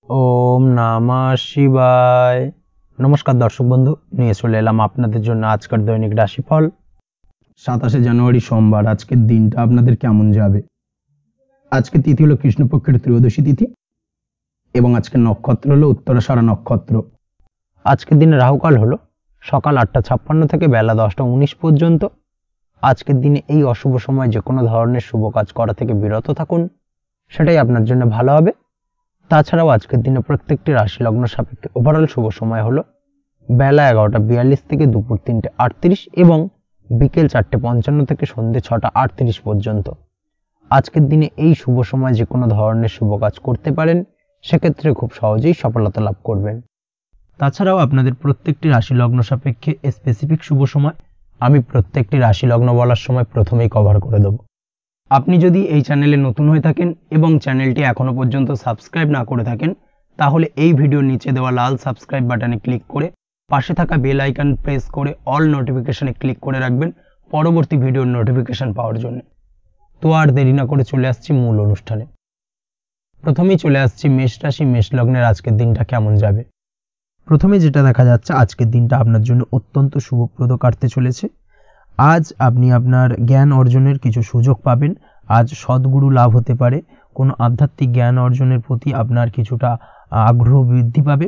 ওম নমঃ শিবায়। নমস্কার দর্শক বন্ধু, নিয়ে চলে এলাম আপনাদের জন্য আজকের দৈনিক রাশিফল 27শে জানুয়ারি সোমবার। আজকের দিনটা আপনাদের কেমন যাবে? আজকে তিথি হলো কৃষ্ণপক্ষের ত্রয়োদশী তিথি এবং আজকের নক্ষত্র হলো উত্তরাষাঢ়া নক্ষত্র। আজকের দিনে রাহুকাল হলো সকাল 8:56 থেকে বেলা 10:19 পর্যন্ত। আজকের দিনে এই অশুভ সময় যে কোনো ধরনের শুভ কাজ করা থেকে বিরত থাকুন, সেটাই আপনার জন্য ভালো হবে। তাছাড়াও আজকের দিনে প্রত্যেকটি রাশি লগ্ন সাপেক্ষে ওভারঅল শুভ সময় হলো বেলা 11:42 থেকে দুপুর 3:38 এবং বিকেল 4:55 থেকে সন্ধ্যে 6:38 পর্যন্ত। আজকের দিনে এই শুভ সময় যে কোনো ধরনের শুভ কাজ করতে পারেন, সেক্ষেত্রে খুব সহজেই সফলতা লাভ করবেন। তাছাড়াও আপনাদের প্রত্যেকটি রাশি লগ্ন সাপেক্ষে স্পেসিফিক শুভ সময় আমি প্রত্যেকটি রাশি লগ্ন বলার সময় প্রথমেই কভার করে দেব। আপনি যদি এই চ্যানেলে নতুন হয়ে থাকেন এবং চ্যানেলটি এখনো পর্যন্ত সাবস্ক্রাইব না করে থাকেন, তাহলে এই ভিডিওর নিচে দেওয়া লাল সাবস্ক্রাইব বাটনে ক্লিক করে পাশে থাকা বেল আইকন প্রেস করে অল নোটিফিকেশনে ক্লিক করে রাখবেন পরবর্তী ভিডিওর নোটিফিকেশন পাওয়ার জন্য। তো আর দেরি না করে চলে আসছি মূল অনুষ্ঠানে। প্রথমেই চলে আসছি মেষ রাশি, মেষ লগ্নের আজকের দিনটা কেমন যাবে। প্রথমে যেটা দেখা যাচ্ছে, আজকের দিনটা আপনার জন্য অত্যন্ত শুভপ্রদ কাটতে চলেছে। আজ আপনি আপনার জ্ঞান অর্জনের কিছু সুযোগ পাবেন। আজ সদ্গুরু লাভ হতে পারে। কোনো আধ্যাত্মিক জ্ঞান অর্জনের প্রতি আপনার কিছুটা আগ্রহ বৃদ্ধি পাবে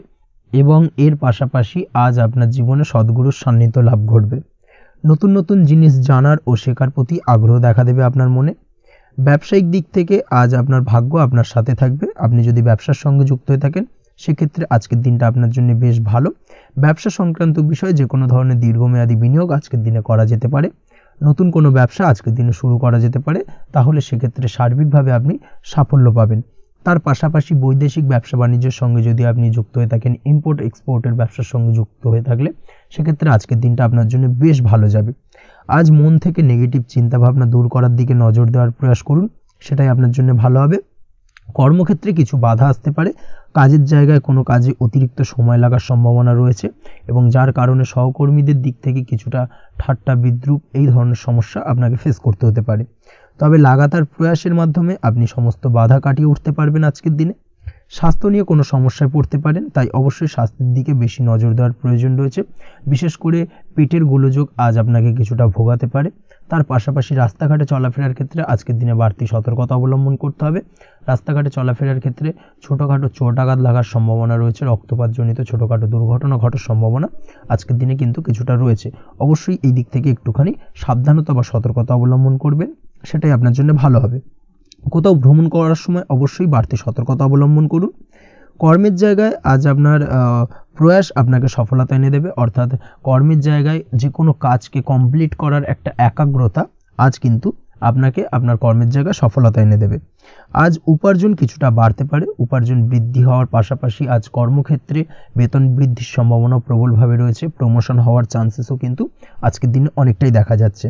এবং এর পাশাপাশি আজ আপনার জীবনে সদ্গুরুর সান্নিধ্য লাভ ঘটবে। নতুন নতুন জিনিস জানার ও শেখার প্রতি আগ্রহ দেখা দেবে আপনার মনে। ব্যবসায়িক দিক থেকে আজ আপনার ভাগ্য আপনার সাথে থাকবে। আপনি যদি ব্যবসার সঙ্গে যুক্ত হয়ে থাকেন, সেক্ষেত্রে আজকের দিনটা আপনার জন্য বেশ ভালো। ব্যবসা সংক্রান্ত বিষয়ে যে কোনো ধরনের দীর্ঘমেয়াদী বিনিয়োগ আজকের দিনে করা যেতে পারে। নতুন কোনো ব্যবসা আজকের দিনে শুরু করা যেতে পারে, তাহলে সেক্ষেত্রে সার্বিকভাবে আপনি সাফল্য পাবেন। তার পাশাপাশি বৈদেশিক ব্যবসা বাণিজ্যের সঙ্গে যদি আপনি যুক্ত হয়ে থাকেন, ইম্পোর্ট এক্সপোর্টের ব্যবসার সঙ্গে যুক্ত হয়ে থাকলে, সেক্ষেত্রে আজকের দিনটা আপনার জন্য বেশ ভালো যাবে। আজ মন থেকে নেগেটিভ চিন্তাভাবনা দূর করার দিকে নজর দেওয়ার প্রয়াস করুন, সেটাই আপনার জন্য ভালো হবে। কর্মক্ষেত্রে কিছু বাধা আসতে পারে। কাজের জায়গায় কোনো কাজে অতিরিক্ত সময় লাগার সম্ভাবনা রয়েছে এবং যার কারণে সহকর্মীদের দিক থেকে কিছুটা ঠাট্টা বিদ্রূপ এই ধরনের সমস্যা আপনাকে ফেস করতে হতে পারে। তবে লাগাতার প্রয়াসের মাধ্যমে আপনি সমস্ত বাধা কাটিয়ে উঠতে পারবেন আজকের দিনে। স্বাস্থ্য নিয়ে কোনো সমস্যায় পড়তে পারেন, তাই অবশ্যই স্বাস্থ্যের দিকে বেশি নজর দেওয়ার প্রয়োজন রয়েছে। বিশেষ করে পেটের গোলযোগ আজ আপনাকে কিছুটা ভোগাতে পারে। তার পাশাপাশি রাস্তাঘাটে চলাফেরার ক্ষেত্রে আজকের দিনে বাড়তি সতর্কতা অবলম্বন করতে হবে। রাস্তাঘাটে চলাফেরার ক্ষেত্রে ছোটোখাটো চোট আঘাত লাগার সম্ভাবনা রয়েছে। রক্তপাতজনিত ছোটোখাটো দুর্ঘটনা ঘটার সম্ভাবনা আজকের দিনে কিন্তু কিছুটা রয়েছে। অবশ্যই এই দিক থেকে একটুখানি সাবধানতা বা সতর্কতা অবলম্বন করবেন, সেটাই আপনার জন্য ভালো হবে। কোথাও ভ্রমণ করার সময় অবশ্যই বাড়তি সতর্কতা অবলম্বন করুন। কর্মের জায়গায় আজ আপনার প্রয়াস আপনাকে সফলতা এনে দেবে, অর্থাৎ কর্মের জায়গায় যে কোনো কাজকে কমপ্লিট করার একটা একাগ্রতা আজ কিন্তু আপনাকে আপনার কর্মের জায়গায় সফলতা এনে দেবে। আজ উপার্জন কিছুটা বাড়তে পারে। উপার্জন বৃদ্ধি হওয়ার পাশাপাশি আজ কর্মক্ষেত্রে বেতন বৃদ্ধির সম্ভাবনা প্রবলভাবে রয়েছে। প্রমোশন হওয়ার চান্সেসও কিন্তু আজকের দিনে অনেকটাই দেখা যাচ্ছে।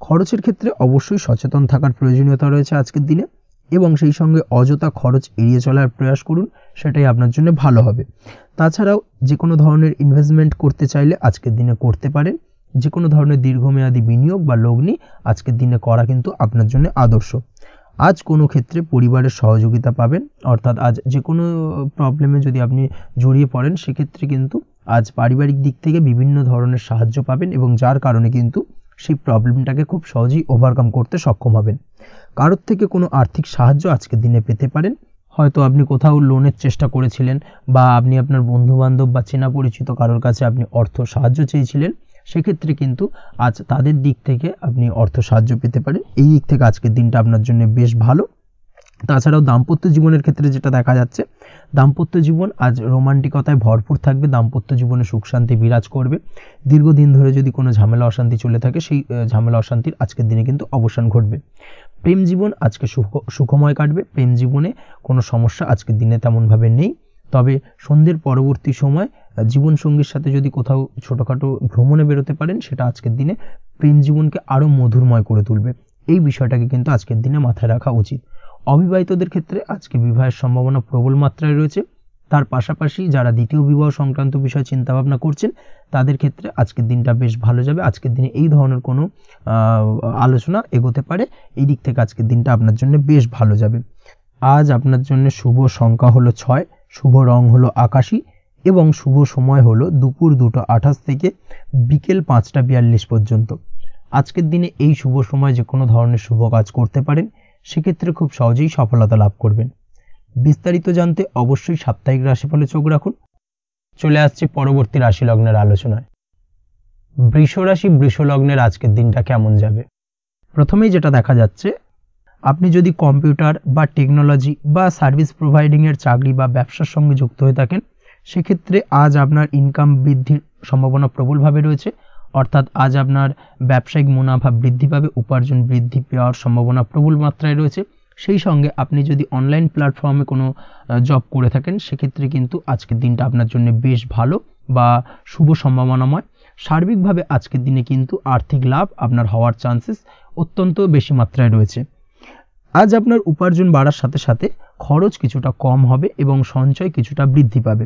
খরচের ক্ষেত্রে অবশ্যই সচেতন থাকার প্রয়োজনীয়তা রয়েছে আজকের দিনে এবং সেই সঙ্গে অযথা খরচ এড়িয়ে চলার প্রয়াস করুন, সেটাই আপনার জন্য ভালো হবে। তাছাড়াও যে কোনো ধরনের ইনভেস্টমেন্ট করতে চাইলে আজকের দিনে করতে পারেন। যে কোনো ধরনের দীর্ঘমেয়াদী বিনিয়োগ বা লগ্নি আজকের দিনে করা কিন্তু আপনার জন্য আদর্শ। আজ কোনো ক্ষেত্রে পরিবারের সহযোগিতা পাবেন, অর্থাৎ আজ যে কোনো প্রবলেমে যদি আপনি জড়িয়ে পড়েন, সেক্ষেত্রে কিন্তু আজ পারিবারিক দিক থেকে বিভিন্ন ধরনের সাহায্য পাবেন এবং যার কারণে কিন্তু সেই প্রবলেমটাকে খুব সহজেই ওভারকাম করতে সক্ষম হবেন। কারোর থেকে কোনো আর্থিক সাহায্য আজকের দিনে পেতে পারেন। হয়তো আপনি কোথাও লোনের চেষ্টা করেছিলেন বা আপনি আপনার বন্ধুবান্ধব বা চেনা পরিচিত কারোর কাছে আপনি অর্থ সাহায্য চেয়েছিলেন, সেক্ষেত্রে কিন্তু আজ তাদের দিক থেকে আপনি অর্থ সাহায্য পেতে পারেন। এই দিক থেকে আজকের দিনটা আপনার জন্য বেশ ভালো। তাছাড়াও দাম্পত্য জীবনের ক্ষেত্রে যেটা দেখা যাচ্ছে, দাম্পত্য জীবন আজ রোমান্টিকতায় ভরপুর থাকবে। দাম্পত্য জীবনে সুখ শান্তি বিরাজ করবে। দীর্ঘদিন ধরে যদি কোনো ঝামেলা অশান্তি চলে থাকে, সেই ঝামেলা অশান্তির আজকের দিনে কিন্তু অবসান ঘটবে। প্রেম জীবন আজকে সুখময় কাটবে। প্রেম জীবনে কোনো সমস্যা আজকের দিনে তেমনভাবে নেই। তবে সন্ধ্যের পরবর্তী সময় জীবনসঙ্গীর সাথে যদি কোথাও ছোটোখাটো ভ্রমণে বেরোতে পারেন, সেটা আজকের দিনে প্রেম জীবনকে আরও মধুরময় করে তুলবে। এই বিষয়টাকে কিন্তু আজকের দিনে মাথায় রাখা উচিত। অবিবাহিতদের ক্ষেত্রে আজকে বিবাহের সম্ভাবনা প্রবল মাত্রায় রয়েছে। তার পাশাপাশি যারা দ্বিতীয় বিবাহ সংক্রান্ত বিষয় চিন্তাভাবনা করছেন, তাদের ক্ষেত্রে আজকের দিনটা বেশ ভালো যাবে। আজকের দিনে এই ধরনের কোনো আলোচনা এগোতে পারে। এই দিক থেকে আজকের দিনটা আপনার জন্য বেশ ভালো যাবে। আজ আপনার জন্য শুভ সংখ্যা হলো 6, শুভ রং হলো আকাশী এবং শুভ সময় হলো দুপুর 2:28 থেকে বিকেল 5:42 পর্যন্ত। আজকের দিনে এই শুভ সময় যে কোনো ধরনের শুভ কাজ করতে পারেন, সেক্ষেত্রে খুব সহজেই সফলতা লাভ করবেন। বিস্তারিত জানতে অবশ্যই সাপ্তাহিক রাশিফলে চোখ রাখুন। চলে আসছে পরবর্তী রাশি লগ্নের আলোচনায়। বৃষ রাশি বৃষ লগ্নের আজকের দিনটা কেমন যাবে? প্রথমেই যেটা দেখা যাচ্ছে, আপনি যদি কম্পিউটার বা টেকনোলজি বা সার্ভিস প্রোভাইডিংয়ের চাকরি বা ব্যবসার সঙ্গে যুক্ত হয়ে থাকেন, সেক্ষেত্রে আজ আপনার ইনকাম বৃদ্ধির সম্ভাবনা প্রবলভাবে রয়েছে। অর্থাৎ আজ আপনার ব্যবসায়িক মুনাফা বৃদ্ধি পাবে, উপার্জন বৃদ্ধি পাওয়ার সম্ভাবনা প্রবল মাত্রায় রয়েছে। সেই সঙ্গে আপনি যদি অনলাইন প্ল্যাটফর্মে কোনো জব করে থাকেন, সেক্ষেত্রে কিন্তু আজকের দিনটা আপনার জন্য বেশ ভালো বা শুভ সম্ভাবনাময়। সার্বিকভাবে আজকের দিনে কিন্তু আর্থিক লাভ আপনার হওয়ার চান্সেস অত্যন্ত বেশি মাত্রায় রয়েছে। আজ আপনার উপার্জন বাড়ার সাথে সাথে খরচ কিছুটা কম হবে এবং সঞ্চয় কিছুটা বৃদ্ধি পাবে।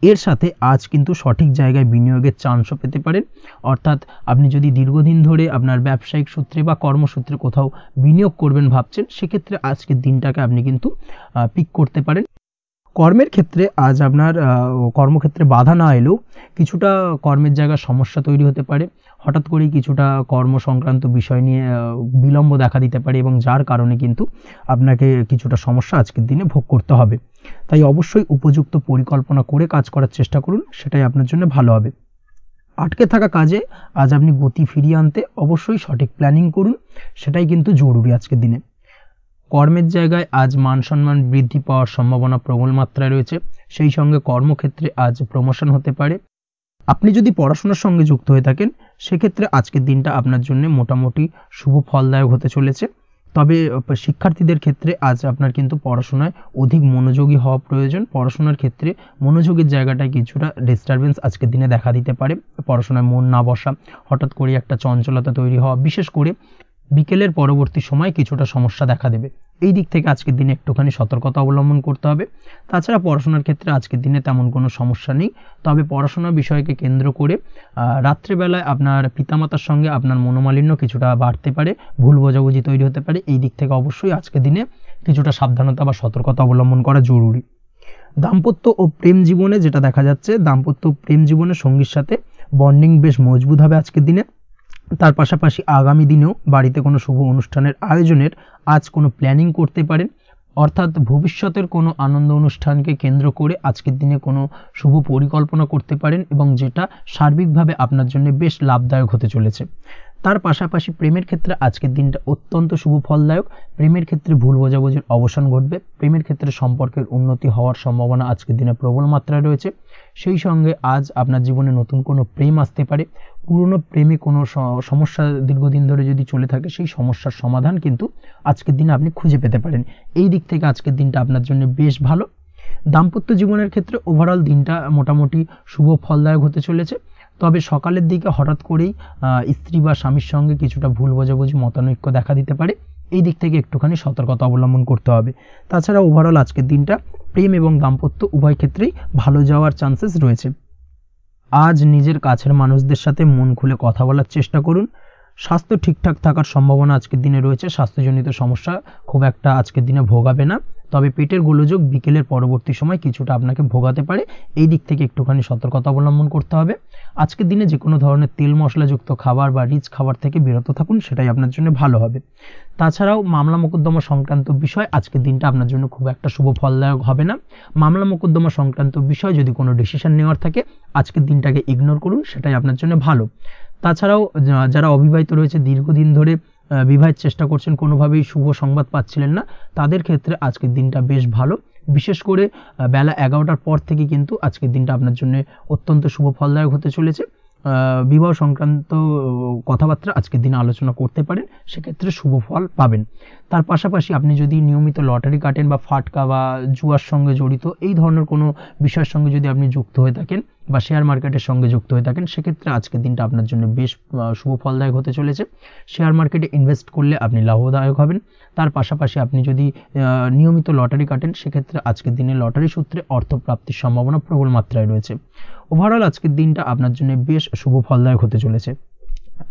এর সাথে আজ কিন্তু সঠিক জায়গায় বিনিয়োগের চান্সও পেতে পারেন। অর্থাৎ আপনি যদি দীর্ঘদিন ধরে আপনার ব্যবসায়িক সূত্রে বা কর্মসূত্রে কোথাও বিনিয়োগ করবেন ভাবছেন, সেক্ষেত্রে আজকের দিনটাকে আপনি কিন্তু পিক করতে পারেন। কর্মের ক্ষেত্রে আজ আপনার কর্মক্ষেত্রে বাধা না এলেও কিছুটা কর্মের জায়গায় সমস্যা তৈরি হতে পারে। হঠাৎ করেই কিছুটা কর্ম সংক্রান্ত বিষয় নিয়ে বিলম্ব দেখা দিতে পারে এবং যার কারণে কিন্তু আপনাকে কিছুটা সমস্যা আজকের দিনে ভোগ করতে হবে। তাই অবশ্যই উপযুক্ত পরিকল্পনা করে কাজ করার চেষ্টা করুন, সেটাই আপনার জন্য ভালো হবে। আটকে থাকা কাজে আজ আপনি গতি ফিরিয়ে আনতে অবশ্যই সঠিক প্ল্যানিং করুন, সেটাই কিন্তু জরুরি আজকের দিনে। কর্মের জায়গায় আজ মান সম্মান বৃদ্ধি পাওয়ার সম্ভাবনা প্রবল মাত্রায় রয়েছে। সেই সঙ্গে কর্মক্ষেত্রে আজ প্রমোশন হতে পারে। আপনি যদি পড়াশোনার সঙ্গে যুক্ত হয়ে থাকেন, সেক্ষেত্রে আজকের দিনটা আপনার জন্য মোটামুটি শুভ ফলদায়ক হতে চলেছে। তবে শিক্ষার্থীদের ক্ষেত্রে আজ আপনার কিন্তু পড়াশোনায় অধিক মনোযোগী হওয়া প্রয়োজন। পড়াশোনার ক্ষেত্রে মনোযোগের জায়গাটায় কিছুটা ডিস্টারবেন্স আজকের দিনে দেখা দিতে পারে। পড়াশোনায় মন না বসা, হঠাৎ করে একটা চঞ্চলতা তৈরি হওয়া, বিশেষ করে বিকেলের পরবর্তী সময় কিছুটা সমস্যা দেখা দেবে। এই দিক থেকে আজকের দিনে একটুখানি সতর্কতা অবলম্বন করতে হবে। তাছাড়া পড়াশোনার ক্ষেত্রে আজকের দিনে তেমন কোনো সমস্যা নেই। তবে পড়াশোনার বিষয়কে কেন্দ্র করে রাত্রেবেলায় আপনার পিতামাতার সঙ্গে আপনার মনোমালিন্য কিছুটা বাড়তে পারে, ভুল বোঝাবুঝি তৈরি হতে পারে। এই দিক থেকে অবশ্যই আজকের দিনে কিছুটা সাবধানতা বা সতর্কতা অবলম্বন করা জরুরি। দাম্পত্য ও প্রেম জীবনে যেটা দেখা যাচ্ছে, দাম্পত্য প্রেম জীবনে সঙ্গীর সাথে বন্ডিং বেশ মজবুত হবে আজকের দিনে। তার পাশাপাশি আগামী দিনেও বাড়িতে কোনো শুভ অনুষ্ঠানের আয়োজনের আজ কোনো প্ল্যানিং করতে পারেন। অর্থাৎ ভবিষ্যতের কোনো আনন্দ অনুষ্ঠানকে কেন্দ্র করে আজকের দিনে কোনো শুভ পরিকল্পনা করতে পারেন এবং যেটা সার্বিকভাবে আপনার জন্য বেশ লাভদায়ক হতে চলেছে। তার পাশাপাশি প্রেমের ক্ষেত্রে আজকের দিনটা অত্যন্ত শুভ ফলদায়ক। প্রেমের ক্ষেত্রে ভুল বোঝাবুঝির অবসান ঘটবে। প্রেমের ক্ষেত্রে সম্পর্কের উন্নতি হওয়ার সম্ভাবনা আজকের দিনে প্রবল মাত্রায় রয়েছে। সেই সঙ্গে আজ আপনার জীবনে নতুন কোনো প্রেম আসতে পারে। পুরনো প্রেমে কোনো সমস্যা দীর্ঘদিন ধরে যদি চলে থাকে, সেই সমস্যার সমাধান কিন্তু আজকের দিনে আপনি খুঁজে পেতে পারেন। এই দিক থেকে আজকের দিনটা আপনার জন্য বেশ ভালো। দাম্পত্য জীবনের ক্ষেত্রে ওভারঅল দিনটা মোটামুটি শুভ ফলদায়ক হতে চলেছে। তবে সকালের দিকে হঠাৎ করেই স্ত্রী বা স্বামীর সঙ্গে কিছুটা ভুল বোঝাবুঝি, মতানৈক্য দেখা দিতে পারে। এই দিক থেকে একটুখানি সতর্কতা অবলম্বন করতে হবে। তাছাড়া ওভারঅল আজকের দিনটা প্রেম এবং দাম্পত্য উভয় ক্ষেত্রেই ভালো যাওয়ার চান্সেস রয়েছে। আজ নিজের কাছের মানুষদের সাথে মন খুলে কথা বলার চেষ্টা করুন। স্বাস্থ্য ঠিকঠাক থাকার সম্ভাবনা আজকের দিনে রয়েছে। স্বাস্থ্যজনিত সমস্যা খুব একটা আজকের দিনে ভোগাবে না। তবে পেটের গোলযোগ বিকেলের পরবর্তী সময় কিছুটা আপনাকে ভোগাতে পারে। এই দিক থেকে একটুখানি সতর্কতা অবলম্বন করতে হবে। আজকের দিনে যে কোনো ধরনের তেল মশলাযুক্ত খাবার বা রিচ খাবার থেকে বিরত থাকুন, সেটাই আপনার জন্য ভালো হবে। তাছাড়াও মামলা মোকদ্দমা সংক্রান্ত বিষয় আজকের দিনটা আপনার জন্য খুব একটা শুভ ফলদায়ক হবে না। মামলা মোকদ্দমা সংক্রান্ত বিষয় যদি কোনো ডিসিশন নেওয়ার থাকে, আজকের দিনটাকে ইগনোর করুন, সেটাই আপনার জন্য ভালো। তাছাড়াও যারা অবিবাহিত রয়েছে, দীর্ঘদিন ধরে বিবাহের চেষ্টা করছেন, কোনোভাবেই শুভ সংবাদ পাচ্ছিলেন না, তাদের ক্ষেত্রে আজকের দিনটা বেশ ভালো। বিশেষ করে বেলা 11টার পর থেকে কিন্তু আজকের দিনটা আপনার জন্য অত্যন্ত শুভ ফলদায়ক হতে চলেছে। বিবাহ সংক্রান্ত কথাবার্তা আজকের দিনে আলোচনা করতে পারেন, সেক্ষেত্রে শুভ ফল পাবেন। তার পাশাপাশি আপনি যদি নিয়মিত লটারি কাটেন বা ফাটকা বা জুয়ার সঙ্গে জড়িত এই ধরনের কোনো বিষয়ের সঙ্গে যদি আপনি যুক্ত হয়ে থাকেন বা শেয়ার মার্কেটের সঙ্গে যুক্ত হয়ে থাকেন, সেক্ষেত্রে আজকের দিনটা আপনার জন্য বেশ শুভ ফলদায়ক হতে চলেছে। শেয়ার মার্কেটে ইনভেস্ট করলে আপনি লাভদায়ক হবেন। তার পাশাপাশি আপনি যদি নিয়মিত লটারি কাটেন, সেক্ষেত্রে আজকের দিনে লটারি সূত্রে অর্থ প্রাপ্তির সম্ভাবনা প্রবল মাত্রায় রয়েছে। ওভারঅল আজকের দিনটা আপনার জন্য বেশ শুভ ফলদায়ক হতে চলেছে।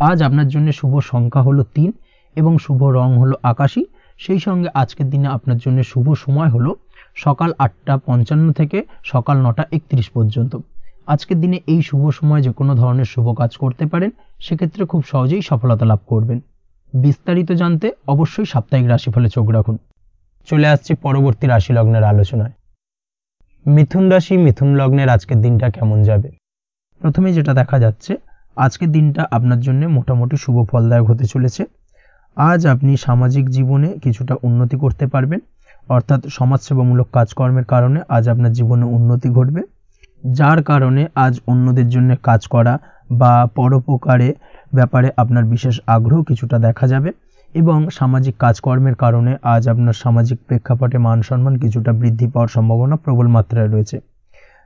আজ আপনার জন্য শুভ সংখ্যা হলো 3 এবং শুভ রং হলো আকাশী। সেই সঙ্গে আজকের দিনে আপনার জন্য শুভ সময় হলো সকাল 8:55 থেকে সকাল 9:31 পর্যন্ত। আজকের দিনে এই শুভ সময় যে কোনো ধরনের শুভ কাজ করতে পারেন, সেক্ষেত্রে খুব সহজেই সফলতা লাভ করবেন। বিস্তারিত জানতে অবশ্যই সাপ্তাহিক রাশিফলে চোখ রাখুন। চলে আসছি পরবর্তী রাশি লগ্নের আলোচনায়। মিথুন রাশি, মিথুন লগ্নের আজকের দিনটা কেমন যাবে? প্রথমে যেটা দেখা যাচ্ছে, আজকের দিনটা আপনার জন্য মোটামুটি শুভ ফলদায়ক হতে চলেছে। আজ আপনি সামাজিক জীবনে কিছুটা উন্নতি করতে পারবেন, অর্থাৎ সমাজসেবামূলক কাজকর্মের কারণে আজ আপনার জীবনে উন্নতি ঘটবে, যার কারণে আজ অন্যদের জন্য কাজ করা বা পরোপকারে ব্যাপারে আপনার বিশেষ আগ্রহ কিছুটা দেখা যাবে এবং সামাজিক কাজকর্মের কারণে আজ আপনার সামাজিক প্রেক্ষাপটে মান সম্মান কিছুটা বৃদ্ধি পাওয়ার সম্ভাবনা প্রবল মাত্রায় রয়েছে।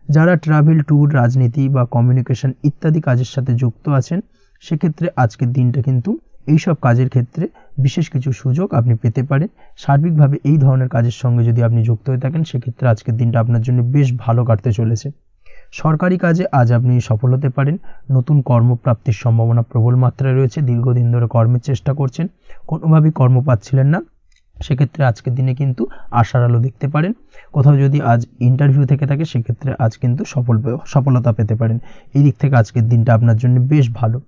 যারা ট্রাভেল, ট্যুর, রাজনীতি বা কমিউনিকেশন ইত্যাদি কাজের সাথে যুক্ত আছেন, সেক্ষেত্রে আজকের দিনটা কিন্তু এইসব কাজের ক্ষেত্রে বিশেষ কিছু সুযোগ আপনি পেতে পারেন। সার্বিকভাবে এই ধরনের কাজের সঙ্গে যদি আপনি যুক্ত হয়ে থাকেন, সেক্ষেত্রে আজকের দিনটা আপনার জন্য বেশ ভালো কাটতে চলেছে। সরকারি কাজে আজ আপনি সফল হতে পারেন। নতুন কর্মপ্রাপ্তির সম্ভাবনা প্রবল মাত্রায় রয়েছে। দীর্ঘদিন ধরে কর্মের চেষ্টা করছেন, কোনোভাবেই কর্ম পাচ্ছিলেন না, সেক্ষেত্রে আজকের দিনে কিন্তু আশার আলো দেখতে পারেন। কোথাও যদি আজ ইন্টারভিউ থেকে থাকে, সেক্ষেত্রে আজ কিন্তু সফলতা পেতে পারেন। এই দিক থেকে আজকের দিনটা আপনার জন্য বেশ ভালো।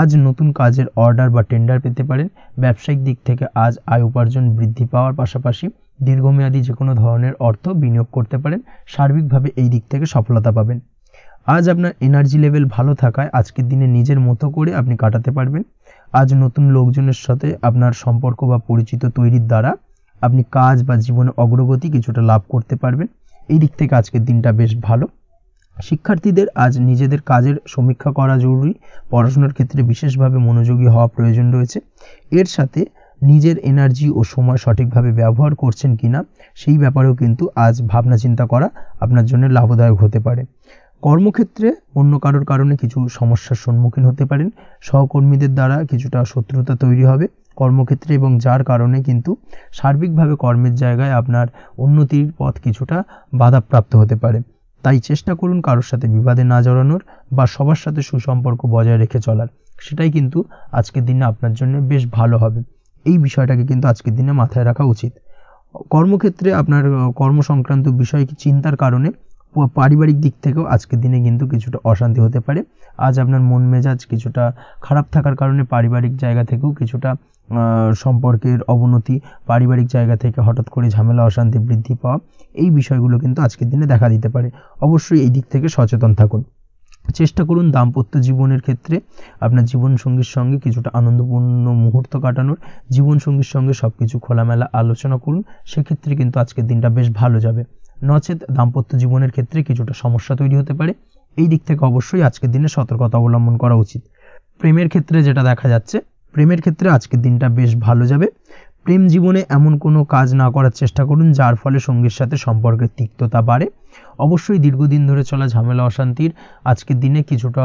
আজ নতুন কাজের অর্ডার বা টেন্ডার পেতে পারেন। ব্যবসায়িক দিক থেকে আজ আয় উপার্জন বৃদ্ধি পাওয়ার পাশাপাশি দীর্ঘমেয়াদী যে কোনো ধরনের অর্থ বিনিয়োগ করতে পারেন। সার্বিকভাবে এই দিক থেকে সফলতা পাবেন। আজ আপনার এনার্জি লেভেল ভালো থাকায় আজকের দিনে নিজের মতো করে আপনি কাটাতে পারবেন। আজ নতুন লোকজনের সাথে আপনার সম্পর্ক বা পরিচিত তৈরির দ্বারা আপনি কাজ বা জীবনে অগ্রগতি কিছুটা লাভ করতে পারবেন। এই দিক থেকে আজকের দিনটা বেশ ভালো। শিক্ষার্থীদের আজ নিজেদের কাজের সমীক্ষা করা জরুরি। পড়াশোনার ক্ষেত্রে বিশেষভাবে মনোযোগী হওয়া প্রয়োজন রয়েছে। এর সাথে নিজের এনার্জি ও সময় সঠিকভাবে ব্যবহার করছেন কিনা, সেই ব্যাপারেও কিন্তু আজ ভাবনা চিন্তা করা আপনার জন্য লাভদায়ক হতে পারে। কর্মক্ষেত্রে অন্য কারোর কারণে কিছু সমস্যার সম্মুখীন হতে পারেন। সহকর্মীদের দ্বারা কিছুটা শত্রুতা তৈরি হবে কর্মক্ষেত্রে, এবং যার কারণে কিন্তু সার্বিকভাবে কর্মের জায়গায় আপনার উন্নতির পথ কিছুটা বাধাপ্রাপ্ত হতে পারে। তাই চেষ্টা করুন কারোর সাথে বিবাদে না জড়ানোর বা সবার সাথে সুসম্পর্ক বজায় রেখে চলার। সেটাই কিন্তু আজকের দিনে আপনার জন্য বেশ ভালো হবে। এই বিষয়টাকে কিন্তু আজকের দিনে মাথায় রাখা উচিত। কর্মক্ষেত্রে আপনার কর্মসংক্রান্ত বিষয় চিন্তার কারণে পারিবারিক দিক থেকেও আজকের দিনে কিন্তু কিছুটা অশান্তি হতে পারে। আজ আপনার মন মেজাজ কিছুটা খারাপ থাকার কারণে পারিবারিক জায়গা থেকেও কিছুটা সম্পর্কের অবনতি, পারিবারিক জায়গা থেকে হঠাৎ করে ঝামেলা অশান্তি বৃদ্ধি পাওয়া, এই বিষয়গুলো কিন্তু আজকের দিনে দেখা দিতে পারে। অবশ্যই এই দিক থেকে সচেতন থাকুন। চেষ্টা করুন দাম্পত্য জীবনের ক্ষেত্রে আপনার জীবনসঙ্গীর সঙ্গে কিছুটা আনন্দপূর্ণ মুহূর্ত কাটানোর। জীবনসঙ্গীর সঙ্গে সবকিছু খোলামেলা আলোচনা করুন, সেক্ষেত্রে কিন্তু আজকের দিনটা বেশ ভালো যাবে। নচেত দাম্পত্য জীবনের ক্ষেত্রে কিছুটা সমস্যা তৈরি হতে পারে। এই দিক থেকে অবশ্যই আজকের দিনে সতর্কতা অবলম্বন করা উচিত। প্রেমের ক্ষেত্রে যেটা দেখা যাচ্ছে, প্রেমের ক্ষেত্রে আজকের দিনটা বেশ ভালো যাবে। প্রেম জীবনে এমন কোনো কাজ না করার চেষ্টা করুন যার ফলে সঙ্গীর সাথে সম্পর্কের তিক্ততা বাড়ে। অবশ্যই দীর্ঘদিন ধরে চলা ঝামেলা অশান্তির আজকের দিনে কিছুটা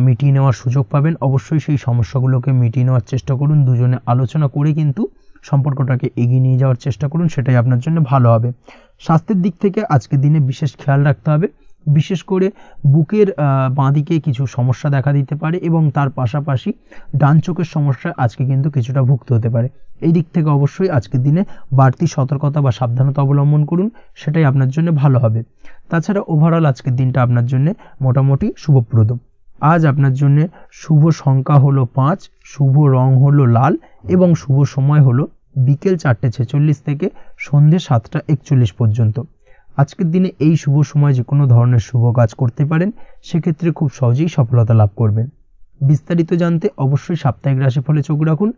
মিটিয়ে নেওয়ার সুযোগ পাবেন। অবশ্যই সেই সমস্যাগুলোকে মিটিয়ে নেওয়ার চেষ্টা করুন। দুজনে আলোচনা করে কিন্তু সম্পর্কটাকে এগিয়ে নিয়ে যাওয়ার চেষ্টা করুন, সেটাই আপনার জন্য ভালো হবে। স্বাস্থ্যের দিক থেকে আজকের দিনে বিশেষ খেয়াল রাখতে হবে। বিশেষ করে বুকের বাঁদিকে কিছু সমস্যা দেখা দিতে পারে এবং তার পাশাপাশি ডান চোখের সমস্যা আজকে কিন্তু কিছুটা ভুগতে হতে পারে। এই দিক থেকে অবশ্যই আজকের দিনে বাড়তি সতর্কতা বা সাবধানতা অবলম্বন করুন, সেটাই আপনার জন্য ভালো হবে। তাছাড়া ওভারঅল আজকের দিনটা আপনার জন্য মোটামুটি শুভপ্রদ। আজ আপনার জন্য শুভ সংখ্যা হলো 5, শুভ রং হলো লাল এবং শুভ সময় হলো বিকেল 4:46 থেকে সন্ধ্যে 7:41 পর্যন্ত। আজকের দিনে এই শুভ সময় যে কোনো ধরনের শুভ কাজ করতে পারেন, সেক্ষেত্রে খুব সহজেই সফলতা লাভ করবেন। বিস্তারিত জানতে অবশ্যই সাপ্তাহিক রাশিফলে চোখ রাখুন।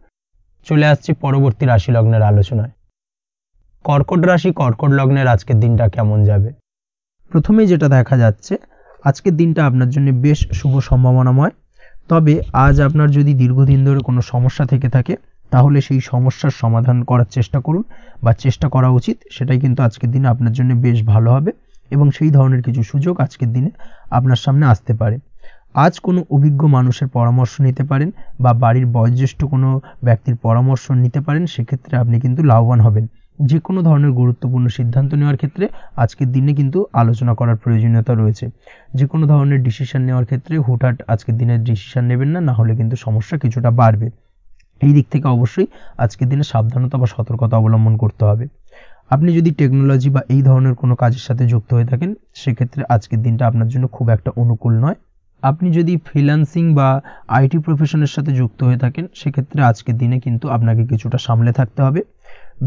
চলে আসছি পরবর্তী রাশি লগ্নের আলোচনায়। কর্কট রাশি, কর্কট লগ্নের আজকের দিনটা কেমন যাবে? প্রথমেই যেটা দেখা যাচ্ছে, আজকের দিনটা আপনার জন্য বেশ শুভ সম্ভাবনাময়। তবে আজ আপনার যদি দীর্ঘদিন ধরে কোনো সমস্যা থেকে থাকে, তাহলে সেই সমস্যার সমাধান করার চেষ্টা করুন বা চেষ্টা করা উচিত। সেটাই কিন্তু আজকের দিনে আপনার জন্য বেশ ভালো হবে এবং সেই ধরনের কিছু সুযোগ আজকের দিনে আপনার সামনে আসতে পারে। আজ কোনো অভিজ্ঞ মানুষের পরামর্শ নিতে পারেন বা বাড়ির বয়োজ্যেষ্ঠ কোনো ব্যক্তির পরামর্শ নিতে পারেন, সেক্ষেত্রে আপনি কিন্তু লাভবান হবেন। যে কোনো ধরনের গুরুত্বপূর্ণ সিদ্ধান্ত নেওয়ার ক্ষেত্রে আজকের দিনে কিন্তু আলোচনা করার প্রয়োজনীয়তা রয়েছে। যে কোনো ধরনের ডিসিশন নেওয়ার ক্ষেত্রে হুটহাট আজকের দিনে ডিসিশন নেবেন না, হলে কিন্তু সমস্যা কিছুটা বাড়বে। এই দিক থেকে অবশ্যই আজকের দিনে সাবধানতা বা সতর্কতা অবলম্বন করতে হবে। আপনি যদি টেকনোলজি বা এই ধরনের কোনো কাজের সাথে যুক্ত হয়ে থাকেন সেক্ষেত্রে আজকের দিনটা আপনার জন্য খুব একটা অনুকূল নয়। আপনি যদি ফ্রিল্যান্সিং বা আইটি প্রফেশনের সাথে যুক্ত হয়ে থাকেন সেক্ষেত্রে আজকের দিনে কিন্তু আপনাকে কিছুটা সামলে থাকতে হবে।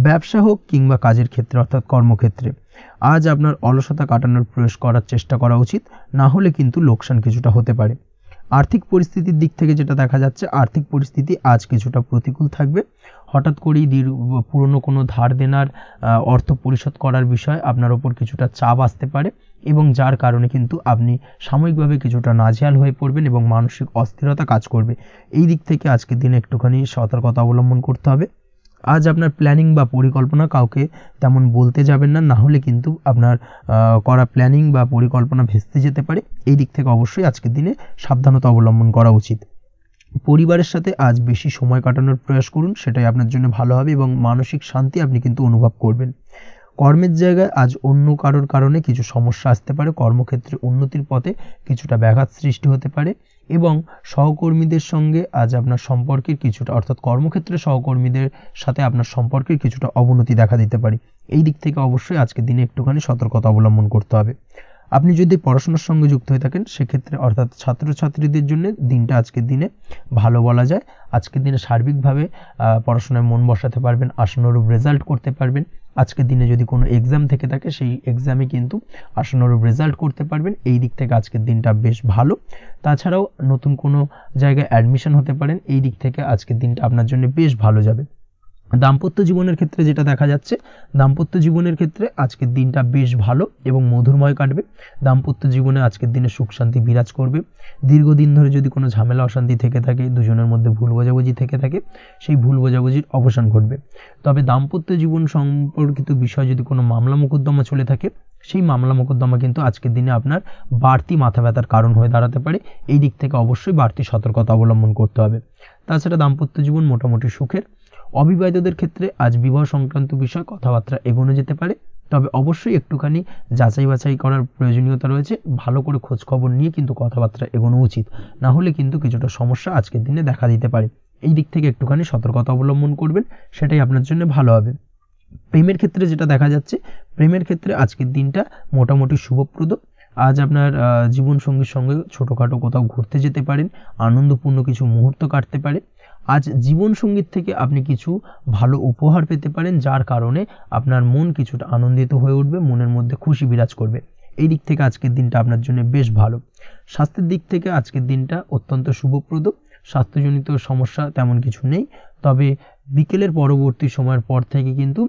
ব্যবসা হোক কিংবা কাজের ক্ষেত্রে অর্থাৎ কর্মক্ষেত্রে আজ আপনার অলসতা কাটানোর প্রয়াস করার চেষ্টা করা উচিত, না হলে কিন্তু লোকসান কিছুটা হতে পারে। আর্থিক পরিস্থিতির দিক থেকে যেটা দেখা যাচ্ছে, আর্থিক পরিস্থিতি আজ কিছুটা প্রতিকূল থাকবে। হঠাৎ করেই পুরনো কোনো ধার দেনার অর্থ পরিশোধ করার বিষয়ে আপনার ওপর কিছুটা চাপ আসতে পারে এবং যার কারণে কিন্তু আপনি সাময়িকভাবে কিছুটা নাজেহাল হয়ে পড়বেন এবং মানসিক অস্থিরতা কাজ করবে। এই দিক থেকে আজকের দিনে একটুখানি সতর্কতা অবলম্বন করতে হবে। আজ আপনার প্ল্যানিং বা পরিকল্পনা কাউকে তেমন বলতে যাবেন না, না হলে কিন্তু আপনার করা প্ল্যানিং বা পরিকল্পনা ভেস্তে যেতে পারে। এই দিক থেকে অবশ্যই আজকের দিনে সাবধানতা অবলম্বন করা উচিত। পরিবারের সাথে আজ বেশি সময় কাটানোর প্রয়াস করুন, সেটাই আপনার জন্য ভালো হবে এবং মানসিক শান্তি আপনি কিন্তু অনুভব করবেন। কর্মের জায়গায় আজ অন্য কারোর কারণে কিছু সমস্যা আসতে পারে, কর্মক্ষেত্রে উন্নতির পথে কিছুটা ব্যাঘাত সৃষ্টি হতে পারে এবং সহকর্মীদের সঙ্গে আজ আপনার সম্পর্কের কিছুটা অর্থাৎ কর্মক্ষেত্রে সহকর্মীদের সাথে আপনার সম্পর্কের কিছুটা অবনতি দেখা দিতে পারে। এই দিক থেকে অবশ্যই আজকের দিনে একটুখানি সতর্কতা অবলম্বন করতে হবে। আপনি যদি পড়াশোনার সঙ্গে যুক্ত হয়ে থাকেন সেক্ষেত্রে অর্থাৎ ছাত্রছাত্রীদের জন্য দিনটা আজকের দিনে ভালো বলা যায়। আজকের দিনে সার্বিকভাবে পড়াশোনায় মন বসাতে পারবেন, আশানুরূপ রেজাল্ট করতে পারবেন। আজকের দিনে যদি কোনো এক্সাম থেকে থাকে সেই এক্সামে কিন্তু আশানুরূপ রেজাল্ট করতে পারবেন। এই দিক থেকে আজকের দিনটা বেশ ভালো। তাছাড়াও নতুন কোনো জায়গায় অ্যাডমিশন হতে পারেন, এই দিক থেকে আজকের দিনটা আপনার জন্য বেশ ভালো যাবে। দাম্পত্য জীবনের ক্ষেত্রে যেটা দেখা যাচ্ছে, দাম্পত্য জীবনের ক্ষেত্রে আজকের দিনটা বেশ ভালো এবং মধুরময় কাটবে। দাম্পত্য জীবনে আজকের দিনে সুখ শান্তি বিরাজ করবে। দীর্ঘদিন ধরে যদি কোনো ঝামেলা অশান্তি থেকে থাকে, দুজনের মধ্যে ভুল বোঝাবুঝি থেকে থাকে, সেই ভুল বোঝাবুঝির অবসান ঘটবে। তবে দাম্পত্য জীবন সম্পর্কিত বিষয় যদি কোনো মামলা মোকদ্দমা চলে থাকে, সেই মামলা মোকদ্দমা কিন্তু আজকের দিনে আপনার বাড়তি মাথা ব্যথার কারণ হয়ে দাঁড়াতে পারে। এই দিক থেকে অবশ্যই বাড়তি সতর্কতা অবলম্বন করতে হবে। তাছাড়া দাম্পত্য জীবন মোটামুটি সুখের। অবিবাহিতদের ক্ষেত্রে আজ বিবাহ সংক্রান্ত বিষয় কথাবার্তা এগোনো যেতে পারে, তবে অবশ্যই একটুখানি যাচাই বাছাই করার প্রয়োজনীয়তা রয়েছে। ভালো করে খোঁজ খবর নিয়ে কিন্তু কথাবার্তা এগোনো উচিত, না হলে কিন্তু কিছুটা সমস্যা আজকের দিনে দেখা দিতে পারে। এই দিক থেকে একটুখানি সতর্কতা অবলম্বন করবেন, সেটাই আপনার জন্য ভালো হবে। প্রেমের ক্ষেত্রে যেটা দেখা যাচ্ছে, প্রেমের ক্ষেত্রে আজকের দিনটা মোটামুটি শুভপ্রদ। আজ আপনার জীবনসঙ্গীর সঙ্গে ছোটোখাটো কোথাও ঘুরতে যেতে পারেন, আনন্দপূর্ণ কিছু মুহূর্ত কাটতে পারে। আজ জীবনসঙ্গীর থেকে আপনি কিছু ভালো উপহার পেতে পারেন, যার কারণে আপনার মন কিছুটা আনন্দিত হয়ে উঠবে, মনের মধ্যে খুশি বিরাজ করবে। এই দিক থেকে আজকের দিনটা আপনার জন্য বেশ ভালো। স্বাস্থ্যের দিক থেকে আজকের দিনটা অত্যন্ত শুভপ্রদ। স্বাস্থ্যজনিত সমস্যা তেমন কিছু নেই, তবে বিকেলের পরবর্তী সময়ের পর থেকে কিন্তু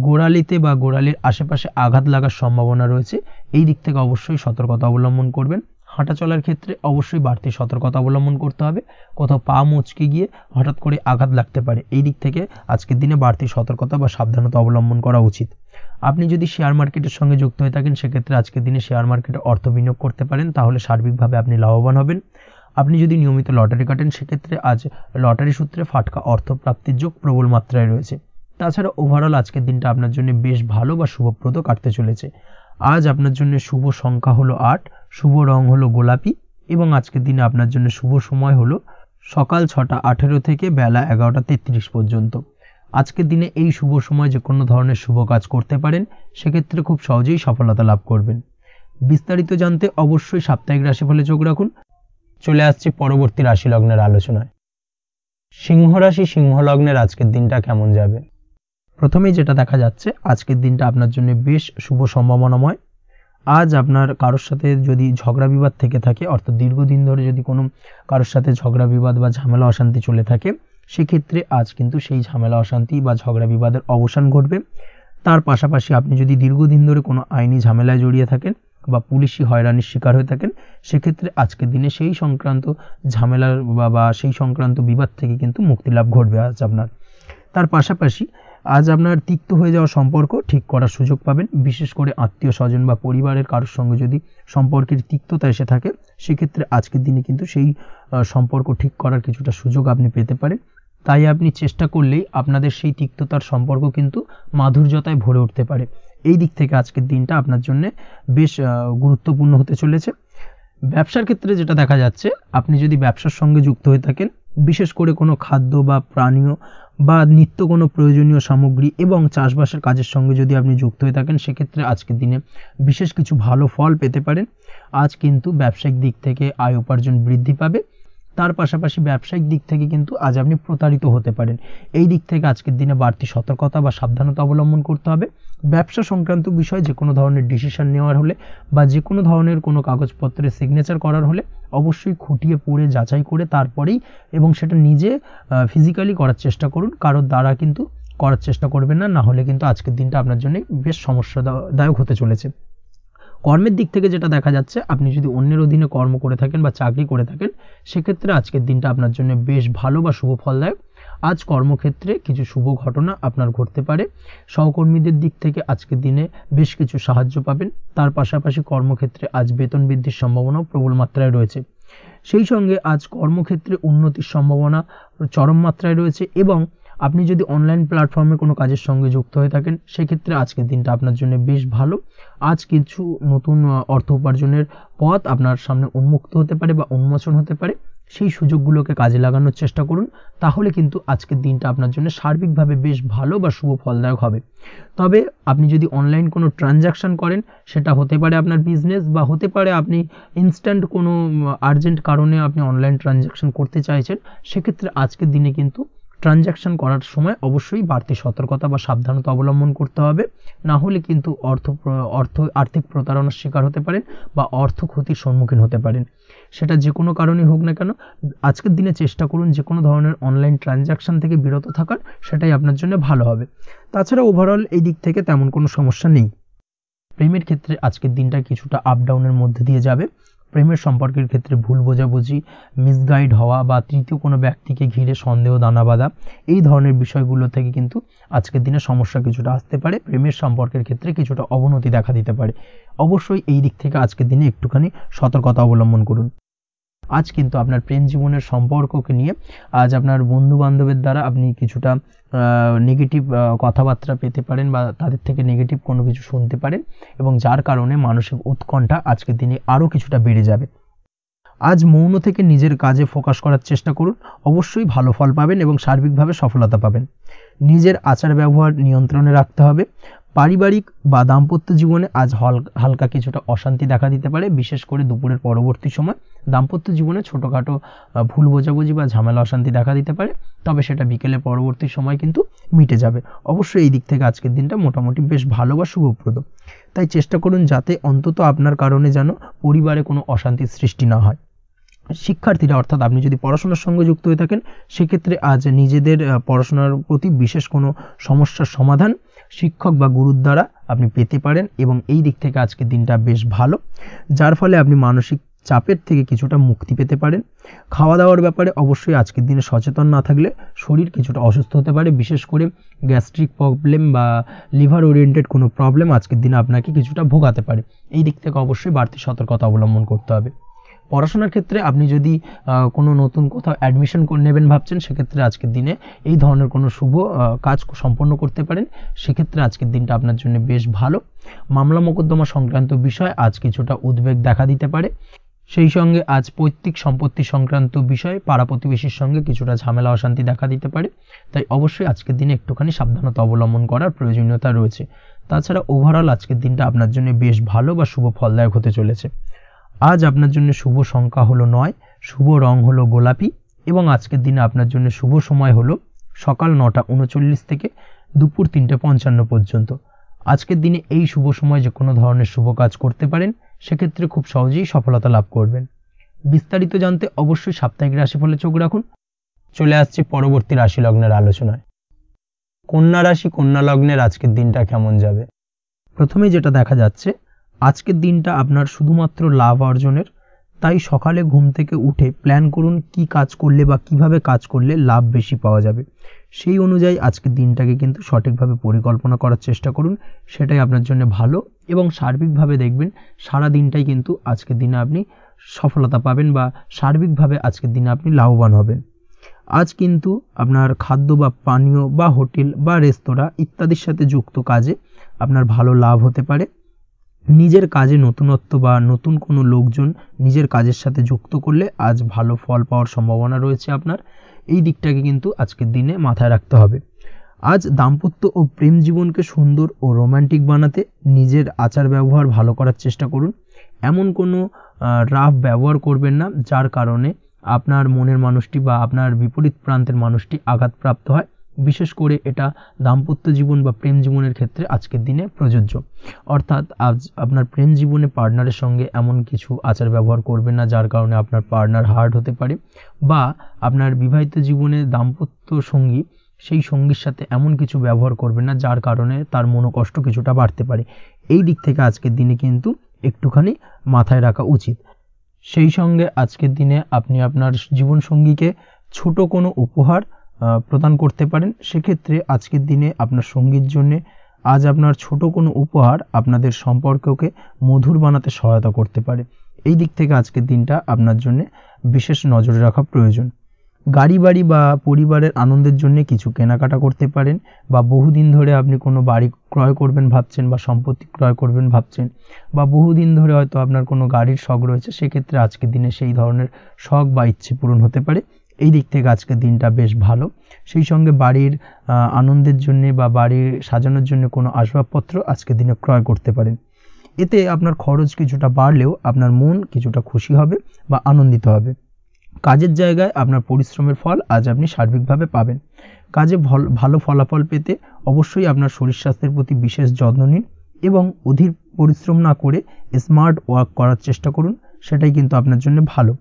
গোড়ালিতে বা গোড়ালির আশেপাশে আঘাত লাগার সম্ভাবনা রয়েছে। এই দিক থেকে অবশ্যই সতর্কতা অবলম্বন করবেন। হাঁটা চলার ক্ষেত্রে অবশ্যই বাড়তি সতর্কতা অবলম্বন করতে হবে, কোথাও পা মুচকে গিয়ে হঠাৎ করে আঘাত লাগতে পারে। এই দিক থেকে আজকের দিনে বাড়তি সতর্কতা বা সাবধানতা অবলম্বন করা উচিত। আপনি যদি শেয়ার মার্কেটের সঙ্গে যুক্ত হয়ে থাকেন সেক্ষেত্রে আজকের দিনে শেয়ার মার্কেটে অর্থ বিনিয়োগ করতে পারেন, তাহলে সার্বিকভাবে আপনি লাভবান হবেন। আপনি যদি নিয়মিত লটারি কাটেন সেক্ষেত্রে আজ লটারি সূত্রে ফাটকা অর্থপ্রাপ্তির যোগ প্রবল মাত্রায় রয়েছে। তাছাড়া ওভারঅল আজকের দিনটা আপনার জন্য বেশ ভালো বা শুভপ্রদ কাটতে চলেছে। আজ আপনার জন্য শুভ সংখ্যা হলো 8, শুভ রং হলো গোলাপি এবং আজকের দিনে আপনার জন্য শুভ সময় হলো সকাল 6:18 থেকে বেলা 11:33 পর্যন্ত। আজকের দিনে এই শুভ সময় যে কোনো ধরনের শুভ কাজ করতে পারেন, সেক্ষেত্রে খুব সহজেই সফলতা লাভ করবেন। বিস্তারিত জানতে অবশ্যই সাপ্তাহিক রাশিফলে চোখ রাখুন। চলে আসছে পরবর্তী রাশি লগ্নের আলোচনায়। সিংহ রাশি, সিংহ লগ্নের আজকের দিনটা কেমন যাবে? প্রথমেই যেটা দেখা যাচ্ছে, আজকের দিনটা আপনার জন্য বেশ শুভ সম্ভাবনাময়। আজ আপনার কারোর সাথে যদি ঝগড়া বিবাদ থেকে থাকে, অর্থাৎ দীর্ঘদিন ধরে যদি কোনো কারোর সাথে ঝগড়া বিবাদ বা ঝামেলা অশান্তি চলে থাকে, সেক্ষেত্রে আজ কিন্তু সেই ঝামেলা অশান্তি বা ঝগড়া বিবাদের অবসান ঘটবে। তার পাশাপাশি আপনি যদি দীর্ঘদিন ধরে কোনো আইনি ঝামেলায় জড়িয়ে থাকেন বা পুলিশি হয়রানির শিকার হয়ে থাকেন, সেক্ষেত্রে আজকের দিনে সেই সংক্রান্ত ঝামেলার বা সেই সংক্রান্ত বিবাদ থেকে কিন্তু মুক্তি লাভ ঘটবে আজ আপনার। তার পাশাপাশি আজ আপনার তিক্ত হয়ে যাওয়া সম্পর্ক ঠিক করার সুযোগ পাবেন। বিশেষ করে আত্মীয় স্বজন বা পরিবারের কারোর সঙ্গে যদি সম্পর্কের তিক্ততা এসে থাকে, সেক্ষেত্রে আজকের দিনে কিন্তু সেই সম্পর্ক ঠিক করার কিছুটা সুযোগ আপনি পেতে পারেন। তাই আপনি চেষ্টা করলেই আপনাদের সেই তিক্ততার সম্পর্ক কিন্তু মাধুর্যতায় ভরে উঠতে পারে। এই দিক থেকে আজকের দিনটা আপনার জন্য বেশ গুরুত্বপূর্ণ হতে চলেছে। ব্যবসার ক্ষেত্রে যেটা দেখা যাচ্ছে, আপনি যদি ব্যবসার সঙ্গে যুক্ত হয়ে থাকেন, বিশেষ করে কোনো খাদ্য বা পানীয় বা নিত্য কোনো প্রয়োজনীয় সামগ্রী এবং চাষবাসের কাজের সঙ্গে যদি আপনি যুক্ত হয়ে থাকেন, সেক্ষেত্রে আজকের দিনে বিশেষ কিছু ভালো ফল পেতে পারেন। আজ কিন্তু ব্যবসায়িক দিক থেকে আয় উপার্জন বৃদ্ধি পাবে, তার পাশাপাশি ব্যবসায়িক দিক থেকে কিন্তু আজ আপনি প্রতারিত হতে পারেন। এই দিক থেকে আজকের দিনে বাড়তি সতর্কতা বা সাবধানতা অবলম্বন করতে হবে। ব্যবসা সংক্রান্ত বিষয়ে যে কোনো ধরনের ডিসিশন নেওয়ার হলে বা যে কোনো ধরনের কোনো কাগজপত্রে সিগনেচার করার হলে অবশ্যই খুঁটিয়ে পড়ে যাচাই করে তারপরেই, এবং সেটা নিজে ফিজিক্যালি করার চেষ্টা করুন, কারোর দ্বারা কিন্তু করার চেষ্টা করবেন না, না হলে কিন্তু আজকের দিনটা আপনার জন্য বেশ সমস্যাদায়ক হতে চলেছে। কর্মের দিক থেকে যেটা দেখা যাচ্ছে, আপনি যদি অন্যের অধীনে কর্ম করে থাকেন বা চাকরি করে থাকেন, সেক্ষেত্রে আজকের দিনটা আপনার জন্য বেশ ভালো বা শুভ ফলদায়ক। আজ কর্মক্ষেত্রে কিছু শুভ ঘটনা আপনার ঘটতে পারে। সহকর্মীদের দিক থেকে আজকের দিনে বেশ কিছু সাহায্য পাবেন। তার পাশাপাশি কর্মক্ষেত্রে আজ বেতন বৃদ্ধির সম্ভাবনাও প্রবল মাত্রায় রয়েছে। সেই সঙ্গে আজ কর্মক্ষেত্রে উন্নতির সম্ভাবনা চরম মাত্রায় রয়েছে, এবং আপনি যদি অনলাইন প্ল্যাটফর্মে কোনো কাজের সঙ্গে যুক্ত হয়ে থাকেন, সেক্ষেত্রে আজকের দিনটা আপনার জন্য বেশ ভালো। আজ কিছু নতুন অর্থ উপার্জনের পথ আপনার সামনে উন্মুক্ত হতে পারে বা উন্মোচন হতে পারে। সেই সুযোগগুলোকে কাজে লাগানোর চেষ্টা করুন, তাহলে কিন্তু আজকের দিনটা আপনার জন্য সার্বিকভাবে বেশ ভালো বা শুভ ফলদায়ক হবে। তবে আপনি যদি অনলাইন কোনো ট্রানজাকশন করেন, সেটা হতে পারে আপনার বিজনেস বা হতে পারে আপনি ইনস্ট্যান্ট কোনো আর্জেন্ট কারণে আপনি অনলাইন ট্রানজাকশন করতে চাইছেন, সেক্ষেত্রে আজকের দিনে কিন্তু ট্রানজাকশন করার সময় অবশ্যই বাড়তি সতর্কতা বা সাবধানতা অবলম্বন করতে হবে, না হলে কিন্তু আর্থিক প্রতারণার শিকার হতে পারেন বা অর্থ ক্ষতির সম্মুখীন হতে পারেন। সেটা যে কোনো কারণেই হোক না কেন, আজকের দিনে চেষ্টা করুন যে কোনো ধরনের অনলাইন ট্রানজাকশন থেকে বিরত থাকার, সেটাই আপনার জন্য ভালো হবে। তাছাড়া ওভারঅল এই দিক থেকে তেমন কোনো সমস্যা নেই। প্রেমের ক্ষেত্রে আজকের দিনটা কিছুটা আপ ডাউনের মধ্যে দিয়ে যাবে। প্রেমের সম্পর্কের ক্ষেত্রে ভুল বোঝাবুঝি, মিসগাইড হওয়া বা তৃতীয় কোনো ব্যক্তিকে ঘিরে সন্দেহ দানা বাঁধা, এই ধরনের বিষয়গুলো থেকে কিন্তু আজকের দিনে সমস্যা কিছুটা আসতে পারে। প্রেমের সম্পর্কের ক্ষেত্রে কিছুটা অবনতি দেখা দিতে পারে। অবশ্যই এই দিক থেকে আজকের দিনে একটুখানি সতর্কতা অবলম্বন করুন। আজ কিন্তু আপনার প্রেম জীবনের সম্পর্ককে নিয়ে আজ আপনার বন্ধু বান্ধবের দ্বারা আপনি কিছুটা নেগেটিভ কথাবার্তা পেতে পারেন বা তাদের থেকে নেগেটিভ কোনো কিছু শুনতে পারেন, এবং যার কারণে মানসিক উৎকণ্ঠা আজকের দিনে আরও কিছুটা বেড়ে যাবে। আজ মৌন থেকে নিজের কাজে ফোকাস করার চেষ্টা করুন, অবশ্যই ভালো ফল পাবেন এবং সার্বিকভাবে সফলতা পাবেন। নিজের আচার ব্যবহার নিয়ন্ত্রণে রাখতে হবে। পারিবারিক বা দাম্পত্য জীবনে আজ হালকা কিছুটা অশান্তি দেখা দিতে পারে, বিশেষ করে দুপুরের পরবর্তী সময় দাম্পত্য জীবনে ছোটোখাটো ভুল বোঝাবুঝি বা ঝামেলা অশান্তি দেখা দিতে পারে, তবে সেটা বিকেলে পরবর্তী সময় কিন্তু মিটে যাবে। অবশ্যই এই দিক থেকে আজকের দিনটা মোটামুটি বেশ ভালো বা শুভপ্রদ। তাই চেষ্টা করুন যাতে অন্তত আপনার কারণে যেন পরিবারে কোনো অশান্তির সৃষ্টি না হয়। শিক্ষার্থীরা, অর্থাৎ আপনি যদি পড়াশোনার সঙ্গে যুক্ত হয়ে থাকেন, সেক্ষেত্রে আজ নিজেদের পড়াশোনার প্রতি বিশেষ কোনো সমস্যার সমাধান শিক্ষক বা গুরুর দ্বারা আপনি পেতে পারেন, এবং এই দিক থেকে আজকের দিনটা বেশ ভালো, যার ফলে আপনি মানসিক চাপের থেকে কিছুটা মুক্তি পেতে পারেন। খাওয়া দাওয়ার ব্যাপারে অবশ্যই আজকের দিনে সচেতন না থাকলে শরীর কিছুটা অসুস্থ হতে পারে, বিশেষ করে গ্যাস্ট্রিক প্রবলেম বা লিভার ওরিয়েন্টেড কোনো প্রবলেম আজকের দিনে আপনাকে কিছুটা ভোগাতে পারে। এই দিক থেকে অবশ্যই বাড়তি সতর্কতা অবলম্বন করতে হবে। পড়াশোনার ক্ষেত্রে আপনি যদি কোনো নতুন কোথাও অ্যাডমিশন নেবেন ভাবছেন, সেক্ষেত্রে আজকের দিনে এই ধরনের কোনো শুভ কাজ সম্পন্ন করতে পারেন, সেক্ষেত্রে আজকের দিনটা আপনার জন্য বেশ ভালো। মামলা মোকদ্দমা সংক্রান্ত বিষয় আজ কিছুটা উদ্বেগ দেখা দিতে পারে। সেই সঙ্গে আজ পৈতৃক সম্পত্তি সংক্রান্ত বিষয়ে পাড়া প্রতিবেশীর সঙ্গে কিছুটা ঝামেলা অশান্তি দেখা দিতে পারে, তাই অবশ্যই আজকের দিনে একটুখানি সাবধানতা অবলম্বন করার প্রয়োজনীয়তা রয়েছে। তাছাড়া ওভারঅল আজকের দিনটা আপনার জন্য বেশ ভালো বা শুভ ফলদায়ক হতে চলেছে। আজ আপনার জন্য শুভ সংখ্যা হলো 9, শুভ রং হলো গোলাপি, এবং আজকের দিনে আপনার জন্য শুভ সময় হলো সকাল 9:39 থেকে দুপুর 3:55 পর্যন্ত। আজকের দিনে এই শুভ সময় যে কোনো ধরনের শুভ কাজ করতে পারেন, সেক্ষেত্রে খুব সহজেই সফলতা লাভ করবেন। বিস্তারিত জানতে অবশ্যই সাপ্তাহিক রাশিফলে চোখ রাখুন। চলে আসছে পরবর্তী রাশি লগ্নের আলোচনায়। কন্যা রাশি, কন্যা লগ্নের আজকের দিনটা কেমন যাবে? প্রথমেই যেটা দেখা যাচ্ছে, আজকের দিনটা আপনার শুধুমাত্র লাভ অর্জনের, তাই সকালে ঘুম থেকে উঠে প্ল্যান করুন কি কাজ করলে বা কিভাবে কাজ করলে লাভ বেশি পাওয়া যাবে। সেই অনুযায়ী আজকের দিনটাকে কিন্তু সঠিকভাবে পরিকল্পনা করার চেষ্টা করুন, সেটাই আপনার জন্য ভালো, এবং সার্বিকভাবে দেখবেন সারা দিনটাই কিন্তু আজকের দিনে আপনি সফলতা পাবেন বা সার্বিকভাবে আজকের দিনে আপনি লাভবান হবেন। আজ কিন্তু আপনার খাদ্য বা পানীয় বা হোটেল বা রেস্তোরাঁ ইত্যাদির সাথে যুক্ত কাজে আপনার ভালো লাভ হতে পারে। নিজের কাজে নতুনত্ব বা নতুন কোনো লোকজন নিজের কাজের সাথে যুক্ত করলে আজ ভালো ফল পাওয়ার সম্ভাবনা রয়েছে আপনার। এই দিকটাকে কিন্তু আজকের দিনে মাথায় রাখতে হবে। আজ দাম্পত্য ও প্রেম জীবনকে সুন্দর ও রোমান্টিক বানাতে নিজের আচার ব্যবহার ভালো করার চেষ্টা করুন। এমন কোনো রাফ ব্যবহার করবেন না যার কারণে আপনার মনের মানুষটি বা আপনার বিপরীত প্রান্তের মানুষটি আঘাতপ্রাপ্ত হয়। বিশেষ করে এটা দাম্পত্য জীবন বা প্রেম জীবনের ক্ষেত্রে আজকের দিনে প্রযোজ্য। অর্থাৎ আজ আপনার প্রেম জীবনে পার্টনারের সঙ্গে এমন কিছু আচার ব্যবহার করবেন না যার কারণে আপনার পার্টনার হার্ট হতে পারে, বা আপনার বিবাহিত জীবনে দাম্পত্য সঙ্গী সেই সঙ্গীর সাথে এমন কিছু ব্যবহার করবেন না যার কারণে তার মনোকষ্ট কিছুটা বাড়তে পারে। এই দিক থেকে আজকের দিনে কিন্তু একটুখানি মাথায় রাখা উচিত। সেই সঙ্গে আজকের দিনে আপনি আপনার জীবনসঙ্গীকে ছোট কোনো উপহার প্রদান করতে পারেন। সেক্ষেত্রে আজকের দিনে আপনার সঙ্গীর জন্যে আজ আপনার ছোট কোনো উপহার আপনাদের সম্পর্ককে মধুর বানাতে সহায়তা করতে পারে। এই দিক থেকে আজকের দিনটা আপনার জন্য বিশেষ নজরে রাখা প্রয়োজন। গাড়ি বাড়ি বা পরিবারের আনন্দের জন্য কিছু কেনাকাটা করতে পারেন, বা বহুদিন ধরে আপনি কোনো বাড়ি ক্রয় করবেন ভাবছেন বা সম্পত্তি ক্রয় করবেন ভাবছেন, বা বহুদিন ধরে হয়তো আপনার কোনো গাড়ির শখ রয়েছে, সেক্ষেত্রে আজকের দিনে সেই ধরনের শখ বা ইচ্ছে পূরণ হতে পারে। এই দিক থেকে আজকের দিনটা বেশ ভালো। সেই সঙ্গে বাড়ির আনন্দের জন্যে বা বাড়ির সাজানোর জন্য কোনো আসবাবপত্র আজকের দিনে ক্রয় করতে পারেন। এতে আপনার খরচ কিছুটা বাড়লেও আপনার মন কিছুটা খুশি হবে বা আনন্দিত হবে। কাজের জায়গায় আপনার পরিশ্রমের ফল আজ আপনি সার্বিকভাবে পাবেন। কাজে ভালো ফলাফল পেতে অবশ্যই আপনার শরীর স্বাস্থ্যের প্রতি বিশেষ যত্ন নিন এবং অধীর পরিশ্রম না করে স্মার্ট ওয়ার্ক করার চেষ্টা করুন, সেটাই কিন্তু আপনার জন্য ভালো।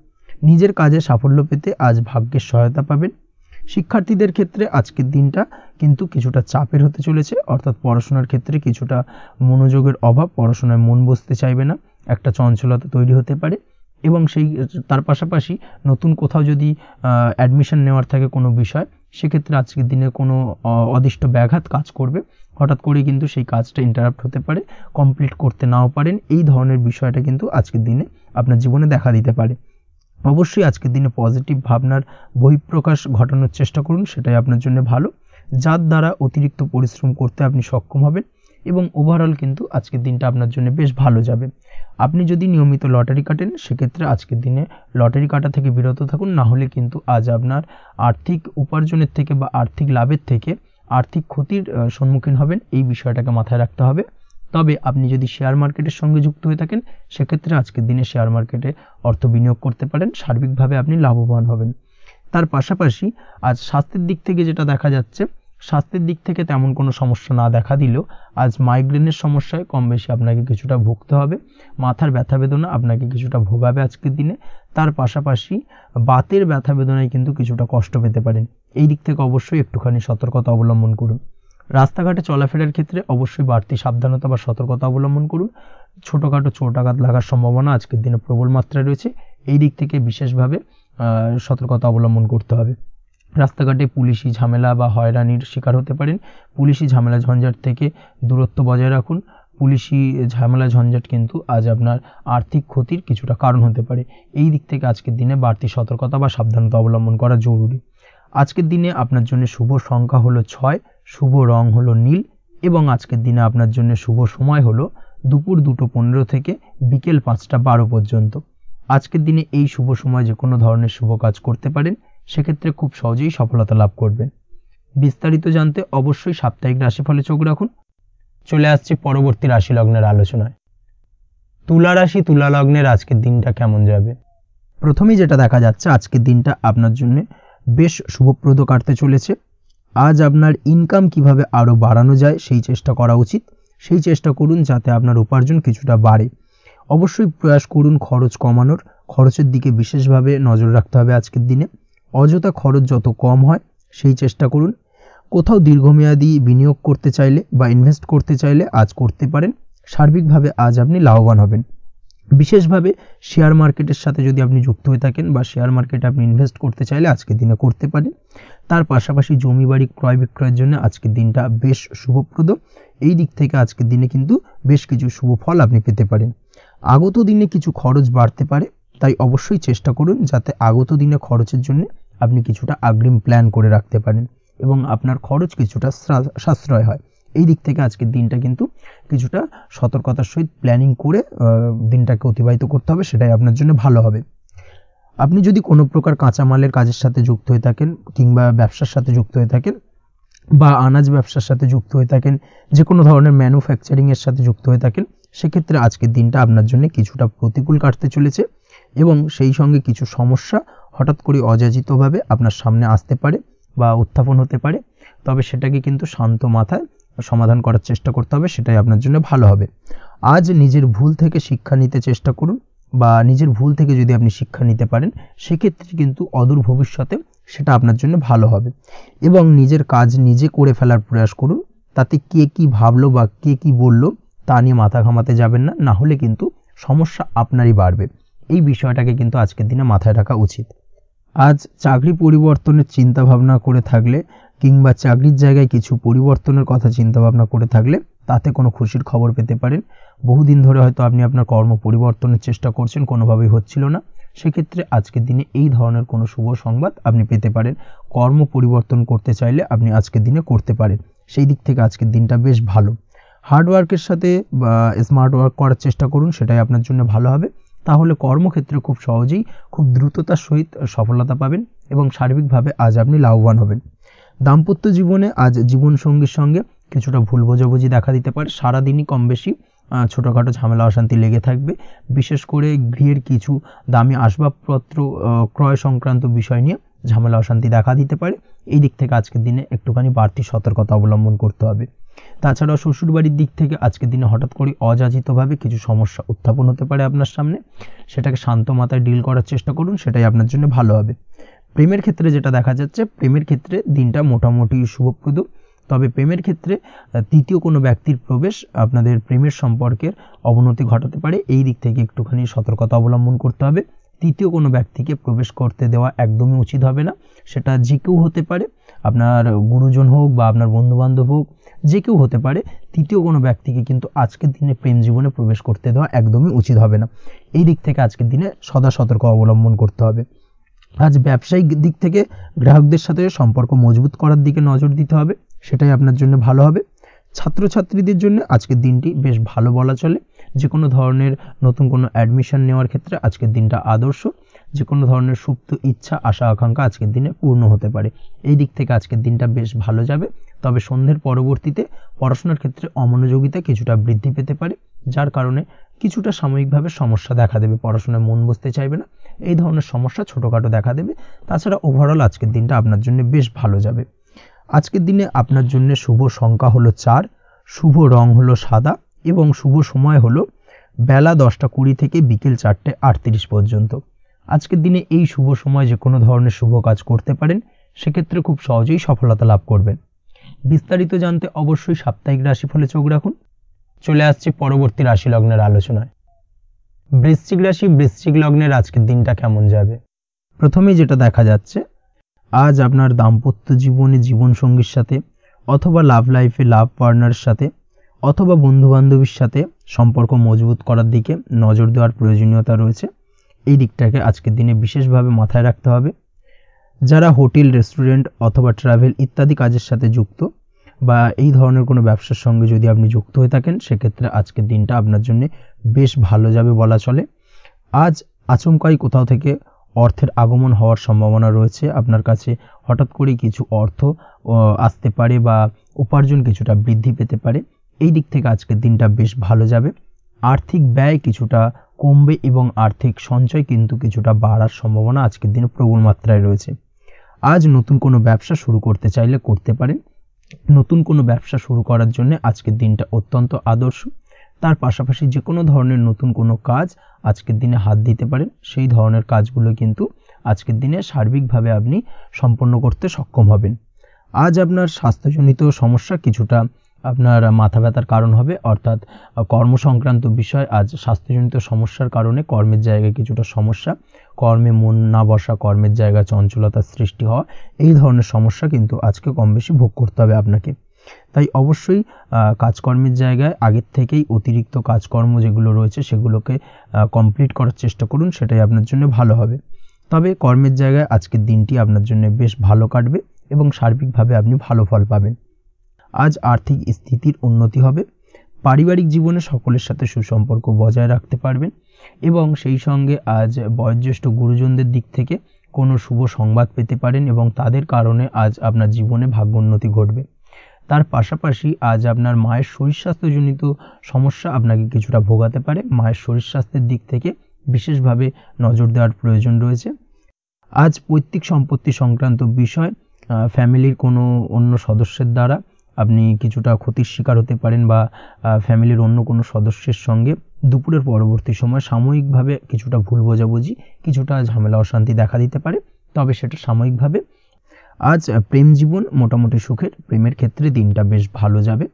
নিজের কাজে সাফল্য পেতে আজ ভাগ্যের সহায়তা পাবেন। শিক্ষার্থীদের ক্ষেত্রে আজকের দিনটা কিন্তু কিছুটা চাপের হতে চলেছে, অর্থাৎ পড়াশোনার ক্ষেত্রে কিছুটা মনোযোগের অভাব, পড়াশোনায় মন বসতে চাইবে না, একটা চঞ্চলতা তৈরি হতে পারে। এবং তার পাশাপাশি নতুন কোথাও যদি অ্যাডমিশন নেওয়ার থাকে কোনো বিষয়, সেক্ষেত্রে আজকের দিনে কোনো অদিষ্ট ব্যাঘাত কাজ করবে, হঠাৎ করে কিন্তু সেই কাজটা ইন্টারাপ্ট হতে পারে, কমপ্লিট করতে নাও পারেন। এই ধরনের বিষয়টা কিন্তু আজকের দিনে আপনার জীবনে দেখা দিতে পারে। অবশ্যই আজকের দিনে পজিটিভ ভাবনার বহিঃপ্রকাশ ঘটানোর চেষ্টা করুন, সেটাই আপনার জন্য ভালো, যার দ্বারা অতিরিক্ত পরিশ্রম করতে আপনি সক্ষম হবেন এবং ওভারঅল কিন্তু আজকের দিনটা আপনার জন্য বেশ ভালো যাবে। আপনি যদি নিয়মিত লটারি কাটেন, সেক্ষেত্রে আজকের দিনে লটারি কাটা থেকে বিরত থাকুন, না হলে কিন্তু আজ আপনার আর্থিক উপার্জনের থেকে বা আর্থিক লাভের থেকে আর্থিক ক্ষতির সম্মুখীন হবেন। এই বিষয়টাকে মাথায় রাখতে হবে। তবে আপনি যদি শেয়ার মার্কেটের সঙ্গে যুক্ত হয়ে থাকেন, সেক্ষেত্রে আজকের দিনে শেয়ার মার্কেটে অর্থ বিনিয়োগ করতে পারেন, সার্বিকভাবে আপনি লাভবান হবেন। তার পাশাপাশি আজ স্বাস্থ্যের দিক থেকে যেটা দেখা যাচ্ছে, স্বাস্থ্যের দিক থেকে তেমন কোনো সমস্যা না দেখা দিলেও আজ মাইগ্রেনের সমস্যায় কম বেশি আপনাকে কিছুটা ভুগতে হবে। মাথার ব্যথা বেদনা আপনাকে কিছুটা ভোগাবে আজকের দিনে। তার পাশাপাশি বাতের ব্যথা বেদনায় কিন্তু কিছুটা কষ্ট পেতে পারেন। এই দিক থেকে অবশ্যই একটুখানি সতর্কতা অবলম্বন করুন। রাস্তাঘাটে চলাফেরার ক্ষেত্রে অবশ্যই বাড়তি সাবধানতা বা সতর্কতা অবলম্বন করুন। ছোটোখাটো চোট আঘাত লাগার সম্ভাবনা আজকের দিনে প্রবল মাত্রায় রয়েছে। এই দিক থেকে বিশেষভাবে সতর্কতা অবলম্বন করতে হবে। রাস্তাঘাটে পুলিশি ঝামেলা বা হয়রানির শিকার হতে পারেন। পুলিশি ঝামেলা ঝঞ্ঝাট থেকে দূরত্ব বজায় রাখুন। পুলিশি ঝামেলা ঝঞ্ঝাট কিন্তু আজ আপনার আর্থিক ক্ষতির কিছুটা কারণ হতে পারে। এই দিক থেকে আজকের দিনে বাড়তি সতর্কতা বা সাবধানতা অবলম্বন করা জরুরি। আজকের দিনে আপনার জন্য শুভ সংখ্যা হলো 6, শুভ রং হলো নীল, এবং আজকের দিনে আপনার জন্য শুভ সময় হলো দুপুর 2:15 থেকে বিকেল 5:12 পর্যন্ত। আজকের দিনে এই শুভ সময় যে কোনো ধরনের শুভ কাজ করতে পারেন, সেক্ষেত্রে খুব সহজেই সফলতা লাভ করবেন। বিস্তারিত জানতে অবশ্যই সাপ্তাহিক রাশিফলে চোখ রাখুন। চলে আসছে পরবর্তী রাশি লগ্নের আলোচনায়। তুলা রাশি, তুলা লগ্নের আজকের দিনটা কেমন যাবে? প্রথমেই যেটা দেখা যাচ্ছে, আজকের দিনটা আপনার জন্য বেশ শুভপ্রদ কাটতে চলেছে। আজ আপনার ইনকাম কিভাবে আরও বাড়ানো যায় সেই চেষ্টা করা উচিত। সেই চেষ্টা করুন যাতে আপনার উপার্জন কিছুটা বাড়ে। অবশ্যই প্রয়াস করুন খরচ কমানোর, খরচের দিকে বিশেষভাবে নজর রাখতে হবে আজকের দিনে। অযথা খরচ যত কম হয় সেই চেষ্টা করুন। কোথাও দীর্ঘমেয়াদী বিনিয়োগ করতে চাইলে বা ইনভেস্ট করতে চাইলে আজ করতে পারেন। সার্বিকভাবে আজ আপনি লাভবান হবেন। বিশেষভাবে শেয়ার মার্কেটের সাথে যদি আপনি যুক্ত হয়ে থাকেন বা শেয়ার মার্কেটে আপনি ইনভেস্ট করতে চাইলে আজকের দিনে করতে পারেন। তার পাশাপাশি জমি বাড়ি ক্রয় বিক্রয়ের জন্য আজকের দিনটা বেশ শুভপ্রদ। এই দিক থেকে আজকের দিনে কিন্তু বেশ কিছু শুভ ফল আপনি পেতে পারেন। আগত দিনে কিছু খরচ বাড়তে পারে, তাই অবশ্যই চেষ্টা করুন যাতে আগত দিনে খরচের জন্য আপনি কিছুটা অগ্রিম প্ল্যান করে রাখতে পারেন এবং আপনার খরচ কিছুটা সাশ্রয় হয়। এই দিক থেকে আজকের দিনটা কিন্তু কিছুটা সতর্কতার সহিত প্ল্যানিং করে দিনটাকে অতিবাহিত করতে হবে, সেটাই আপনার জন্য ভালো হবে। আপনি যদি কোনো প্রকার কাঁচামালের কাজের সাথে যুক্ত হয়ে থাকেন কিংবা ব্যবসার সাথে যুক্ত হয়ে থাকেন বা আনাজ ব্যবসার সাথে যুক্ত হয়ে থাকেন, যে কোনো ধরনের ম্যানুফ্যাকচারিংয়ের সাথে যুক্ত হয়ে থাকেন, সেক্ষেত্রে আজকের দিনটা আপনার জন্য কিছুটা প্রতিকূল কাটতে চলেছে এবং সেই সঙ্গে কিছু সমস্যা হঠাৎ করে অযাচিতভাবে আপনার সামনে আসতে পারে বা উত্থাপন হতে পারে। তবে সেটাকে কিন্তু শান্ত মাথায় সমাধান করার চেষ্টা করতে হবে, সেটাই আপনার জন্য ভালো হবে। আজ নিজের ভুল থেকে শিক্ষা নিতে চেষ্টা করুন, বা নিজের ভুল থেকে যদি আপনি শিক্ষা নিতে পারেন সেক্ষেত্রে কিন্তু অদূর ভবিষ্যতে সেটা আপনার জন্য ভালো হবে। এবং নিজের কাজ নিজে করে ফেলার প্রয়াস করুন, তাতে কে কি ভাবলো বা কে কি বললো তা নিয়ে মাথা ঘামাতে যাবেন না, না হলে কিন্তু সমস্যা আপনারই বাড়বে। এই বিষয়টাকে কিন্তু আজকের দিনে মাথায় রাখা উচিত। আজ চাকরি পরিবর্তনের চিন্তা ভাবনা করে থাকলে কিংবা চাকরির জায়গায় কিছু পরিবর্তনের কথা চিন্তা ভাবনা করে থাকলে তাতে কোনো খুশির খবর পেতে পারেন। বহুদিন ধরে হয়তো আপনি আপনার কর্ম পরিবর্তনের চেষ্টা করছেন, কোনোভাবেই হচ্ছিল না, সেক্ষেত্রে আজকের দিনে এই ধরনের কোনো শুভ সংবাদ আপনি পেতে পারেন। কর্ম পরিবর্তন করতে চাইলে আপনি আজকের দিনে করতে পারেন, সেই দিক থেকে আজকের দিনটা বেশ ভালো। হার্ডওয়ার্কের সাথে বা স্মার্ট ওয়ার্ক করার চেষ্টা করুন, সেটাই আপনার জন্য ভালো হবে। তাহলে কর্মক্ষেত্রে খুব সহজেই খুব দ্রুততার সহিত সফলতা পাবেন এবং সার্বিকভাবে আজ আপনি লাভবান হবেন। দাম্পত্য জীবনে আজ জীবনসঙ্গীর সঙ্গে কিছুটা ভুল বোঝাবুঝি দেখা দিতে পারে। সারাদিনই কম বেশি ছোটোখাটো ঝামেলা অশান্তি লেগে থাকবে। বিশেষ করে গৃহের কিছু দামি আসবাবপত্র ক্রয় সংক্রান্ত বিষয় নিয়ে ঝামেলা অশান্তি দেখা দিতে পারে। এই দিক থেকে আজকের দিনে একটুখানি বাড়তি সতর্কতা অবলম্বন করতে হবে। তাছাড়াও শ্বশুরবাড়ির দিক থেকে আজকের দিনে হঠাৎ করে অযাচিতভাবে কিছু সমস্যা উত্থাপন হতে পারে আপনার সামনে, সেটাকে শান্ত মাথায় ডিল করার চেষ্টা করুন, সেটাই আপনার জন্য ভালো হবে। প্রেমের ক্ষেত্রে যেটা দেখা যাচ্ছে, প্রেমের ক্ষেত্রে দিনটা মোটামুটি শুভপ্রদ। তবে প্রেমের ক্ষেত্রে তৃতীয় কোনো ব্যক্তির প্রবেশ আপনাদের প্রেমের সম্পর্কের অবনতি ঘটাতে পারে, এই দিক থেকে একটুখানি সতর্কতা অবলম্বন করতে হবে। তৃতীয় কোনো ব্যক্তিকে প্রবেশ করতে দেওয়া একদমই উচিত হবে না। সেটা যে কেউ হতে পারে, আপনার গুরুজন হোক বা আপনার বন্ধুবান্ধব হোক, যে কেউ হতে পারে। তৃতীয় কোনো ব্যক্তিকে কিন্তু আজকের দিনে প্রেম জীবনে প্রবেশ করতে দেওয়া একদমই উচিত হবে না। এই দিক থেকে আজকের দিনে সদা সতর্ক অবলম্বন করতে হবে। আজ ব্যবসায়িক দিক থেকে গ্রাহকদের সাথে সম্পর্ক মজবুত করার দিকে নজর দিতে হবে, সেটাই আপনার জন্য ভালো হবে। ছাত্রছাত্রীদের জন্য আজকের দিনটি বেশ ভালো বলা চলে। যে কোনো ধরনের নতুন কোনো অ্যাডমিশন নেওয়ার ক্ষেত্রে আজকের দিনটা আদর্শ। যে কোনো ধরনের সুপ্ত ইচ্ছা আশা আকাঙ্ক্ষা আজকের দিনে পূর্ণ হতে পারে, এই দিক থেকে আজকের দিনটা বেশ ভালো যাবে। তবে সন্ধ্যের পরবর্তীতে পড়াশোনার ক্ষেত্রে অমনোযোগিতা কিছুটা বৃদ্ধি পেতে পারে, যার কারণে কিছুটা সাময়িকভাবে সমস্যা দেখা দেবে, পড়াশোনায় মন বসতে চাইবে না, এই ধরনের সমস্যা ছোটোখাটো দেখা দেবে। তাছাড়া ওভারঅল আজকের দিনটা আপনার জন্য বেশ ভালো যাবে। আজকের দিনে আপনার জন্য শুভ সংখ্যা হলো 4, শুভ রং হলো সাদা এবং শুভ সময় হলো বেলা 10:20 থেকে বিকেল 4:38 পর্যন্ত। আজকের দিনে এই শুভ সময় যে কোনো ধরনের শুভ কাজ করতে পারেন, সেক্ষেত্রে খুব সহজেই সফলতা লাভ করবেন। বিস্তারিত জানতে অবশ্যই সাপ্তাহিক রাশিফলে চোখ রাখুন। চলে আসছে পরবর্তী রাশি লগ্নের আলোচনায়। বৃশ্চিক রাশি, বৃশ্চিক লগ্নের আজকের দিনটা কেমন যাবে? প্রথমেই যেটা দেখা যাচ্ছে, আজ আপনার দাম্পত্য জীবনে জীবনসঙ্গীর সাথে অথবা লাভ লাইফে লাভ পার্টনারের সাথে অথবা বন্ধুবান্ধবীর সাথে সম্পর্ক মজবুত করার দিকে নজর দেওয়ার প্রয়োজনীয়তা রয়েছে। এই দিকটাকে আজকের দিনে বিশেষভাবে মাথায় রাখতে হবে। যারা হোটেল, রেস্টুরেন্ট অথবা ট্রাভেল ইত্যাদি কাজের সাথে যুক্ত বা এই ধরনের কোনো ব্যবসার সঙ্গে যদি আপনি যুক্ত হয়ে থাকেন, সেক্ষেত্রে আজকের দিনটা আপনার জন্য বেশ ভালো যাবে বলা চলে। আজ আচমকাই কোথাও থেকে অর্থের আগমন হওয়ার সম্ভাবনা রয়েছে। আপনার কাছে হঠাৎ করেই কিছু অর্থ আসতে পারে বা উপার্জন কিছুটা বৃদ্ধি পেতে পারে, এই দিক থেকে আজকের দিনটা বেশ ভালো যাবে। আর্থিক ব্যয় কিছুটা কমবে এবং আর্থিক সঞ্চয় কিন্তু কিছুটা বাড়ার সম্ভাবনা আজকের দিনে প্রবল মাত্রায় রয়েছে। আজ নতুন কোনো ব্যবসা শুরু করতে চাইলে করতে পারেন। নতুন কোনো ব্যবসা শুরু করার জন্য আজকের দিনটা অত্যন্ত আদর্শ। তার পাশাপাশি যে কোনো ধরনের নতুন কোনো কাজ আজকের দিনে হাত দিতে পারেন, সেই ধরনের কাজগুলো কিন্তু আজকের দিনে সার্বিকভাবে আপনি সম্পন্ন করতে সক্ষম হবেন। আজ আপনার স্বাস্থ্যজনিত সমস্যা কিছুটা আপনার মাথা ব্যথার কারণ হবে, অর্থাৎ কর্মসংক্রান্ত বিষয়। আজ স্বাস্থ্যজনিত সমস্যার কারণে কর্মের জায়গায় কিছুটা সমস্যা, কর্মে মন না বসা, কর্মের জায়গায় চঞ্চলতার সৃষ্টি হওয়া, এই ধরনের সমস্যা কিন্তু আজকে কম বেশি ভোগ করতে হবে আপনাকে। তাই অবশ্যই কাজকর্মের জায়গায় আগের থেকেই অতিরিক্ত কাজকর্ম যেগুলো রয়েছে সেগুলোকে কমপ্লিট করার চেষ্টা করুন, সেটাই আপনার জন্য ভালো হবে। তবে কর্মের জায়গায় আজকের দিনটি আপনার জন্য বেশ ভালো কাটবে এবং সার্বিকভাবে আপনি ভালো ফল পাবেন। আজ আর্থিক স্থিতির উন্নতি হবে। পারিবারিক জীবনে সকলের সাথে সুসম্পর্ক বজায় রাখতে পারবেন এবং সেই সঙ্গে আজ বয়োজ্যেষ্ঠ গুরুজনদের দিক থেকে কোনো শুভ সংবাদ পেতে পারেন এবং তাদের কারণে আজ আপনার জীবনে ভাগ্যোন্নতি ঘটবে। তার পাশাপাশি আজ আপনার মায়ের শরীর স্বাস্থ্যজনিত সমস্যা আপনাকে কিছুটা ভোগাতে পারে। মায়ের শরীর স্বাস্থ্যের দিক থেকে বিশেষভাবে নজর দেওয়ার প্রয়োজন রয়েছে। আজ পৈতৃক সম্পত্তি সংক্রান্ত বিষয় ফ্যামিলির কোনো অন্য সদস্যের দ্বারা আপনি কিছুটা ক্ষতির শিকার হতে পারেন বা ফ্যামিলির অন্য কোনো সদস্যের সঙ্গে দুপুরের পরবর্তী সময় সাময়িকভাবে কিছুটা ভুল বোঝাবুঝি, কিছুটা ঝামেলা অশান্তি দেখা দিতে পারে, তবে সেটা সাময়িকভাবে। আজ প্রেম জীবন মোটামুটি সুখের। প্রেমের ক্ষেত্রে দিনটা বেশ ভালো যাবে।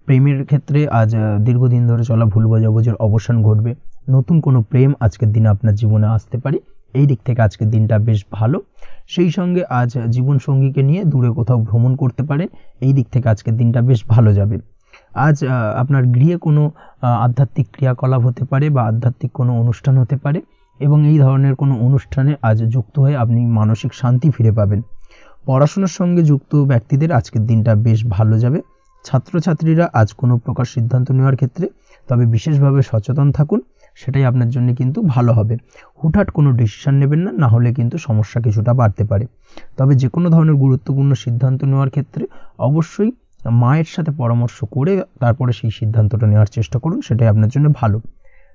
প্রেমের ক্ষেত্রে আজ দীর্ঘদিন ধরে চলা ভুল বোঝাবুঝির অবসান ঘটবে। নতুন কোনো প্রেম আজকের দিনে আপনার জীবনে আসতে পারে। এই দিক থেকে আজকের দিনটা বেশ ভালো। সেই সঙ্গে আজ জীবনসঙ্গীকে নিয়ে দূরে কোথাও ভ্রমণ করতে পারেন। এই দিক থেকে আজকের দিনটা বেশ ভালো যাবে। আজ আপনার গৃহে কোনো আধ্যাত্মিক ক্রিয়াকলাপ হতে পারে বা আধ্যাত্মিক কোনো অনুষ্ঠান হতে পারে এবং এই ধরনের কোনো অনুষ্ঠানে আজ যুক্ত হয়ে আপনি মানসিক শান্তি ফিরে পাবেন। পড়াশোনার সঙ্গে যুক্ত ব্যক্তিদের আজকের দিনটা বেশ ভালো যাবে। ছাত্রছাত্রীরা আজ কোনো প্রকার সিদ্ধান্ত নেওয়ার ক্ষেত্রে তবে বিশেষভাবে সচেতন থাকুন, সেটাই আপনার জন্য কিন্তু ভালো হবে। হুটহাট কোনো ডিসিশন নেবেন না, না হলে কিন্তু সমস্যা কিছুটা বাড়তে পারে। তবে যে কোনো ধরনের গুরুত্বপূর্ণ সিদ্ধান্ত নেওয়ার ক্ষেত্রে অবশ্যই মায়ের সাথে পরামর্শ করে তারপরে সেই সিদ্ধান্তটা নেওয়ার চেষ্টা করুন, সেটাই আপনার জন্য ভালো।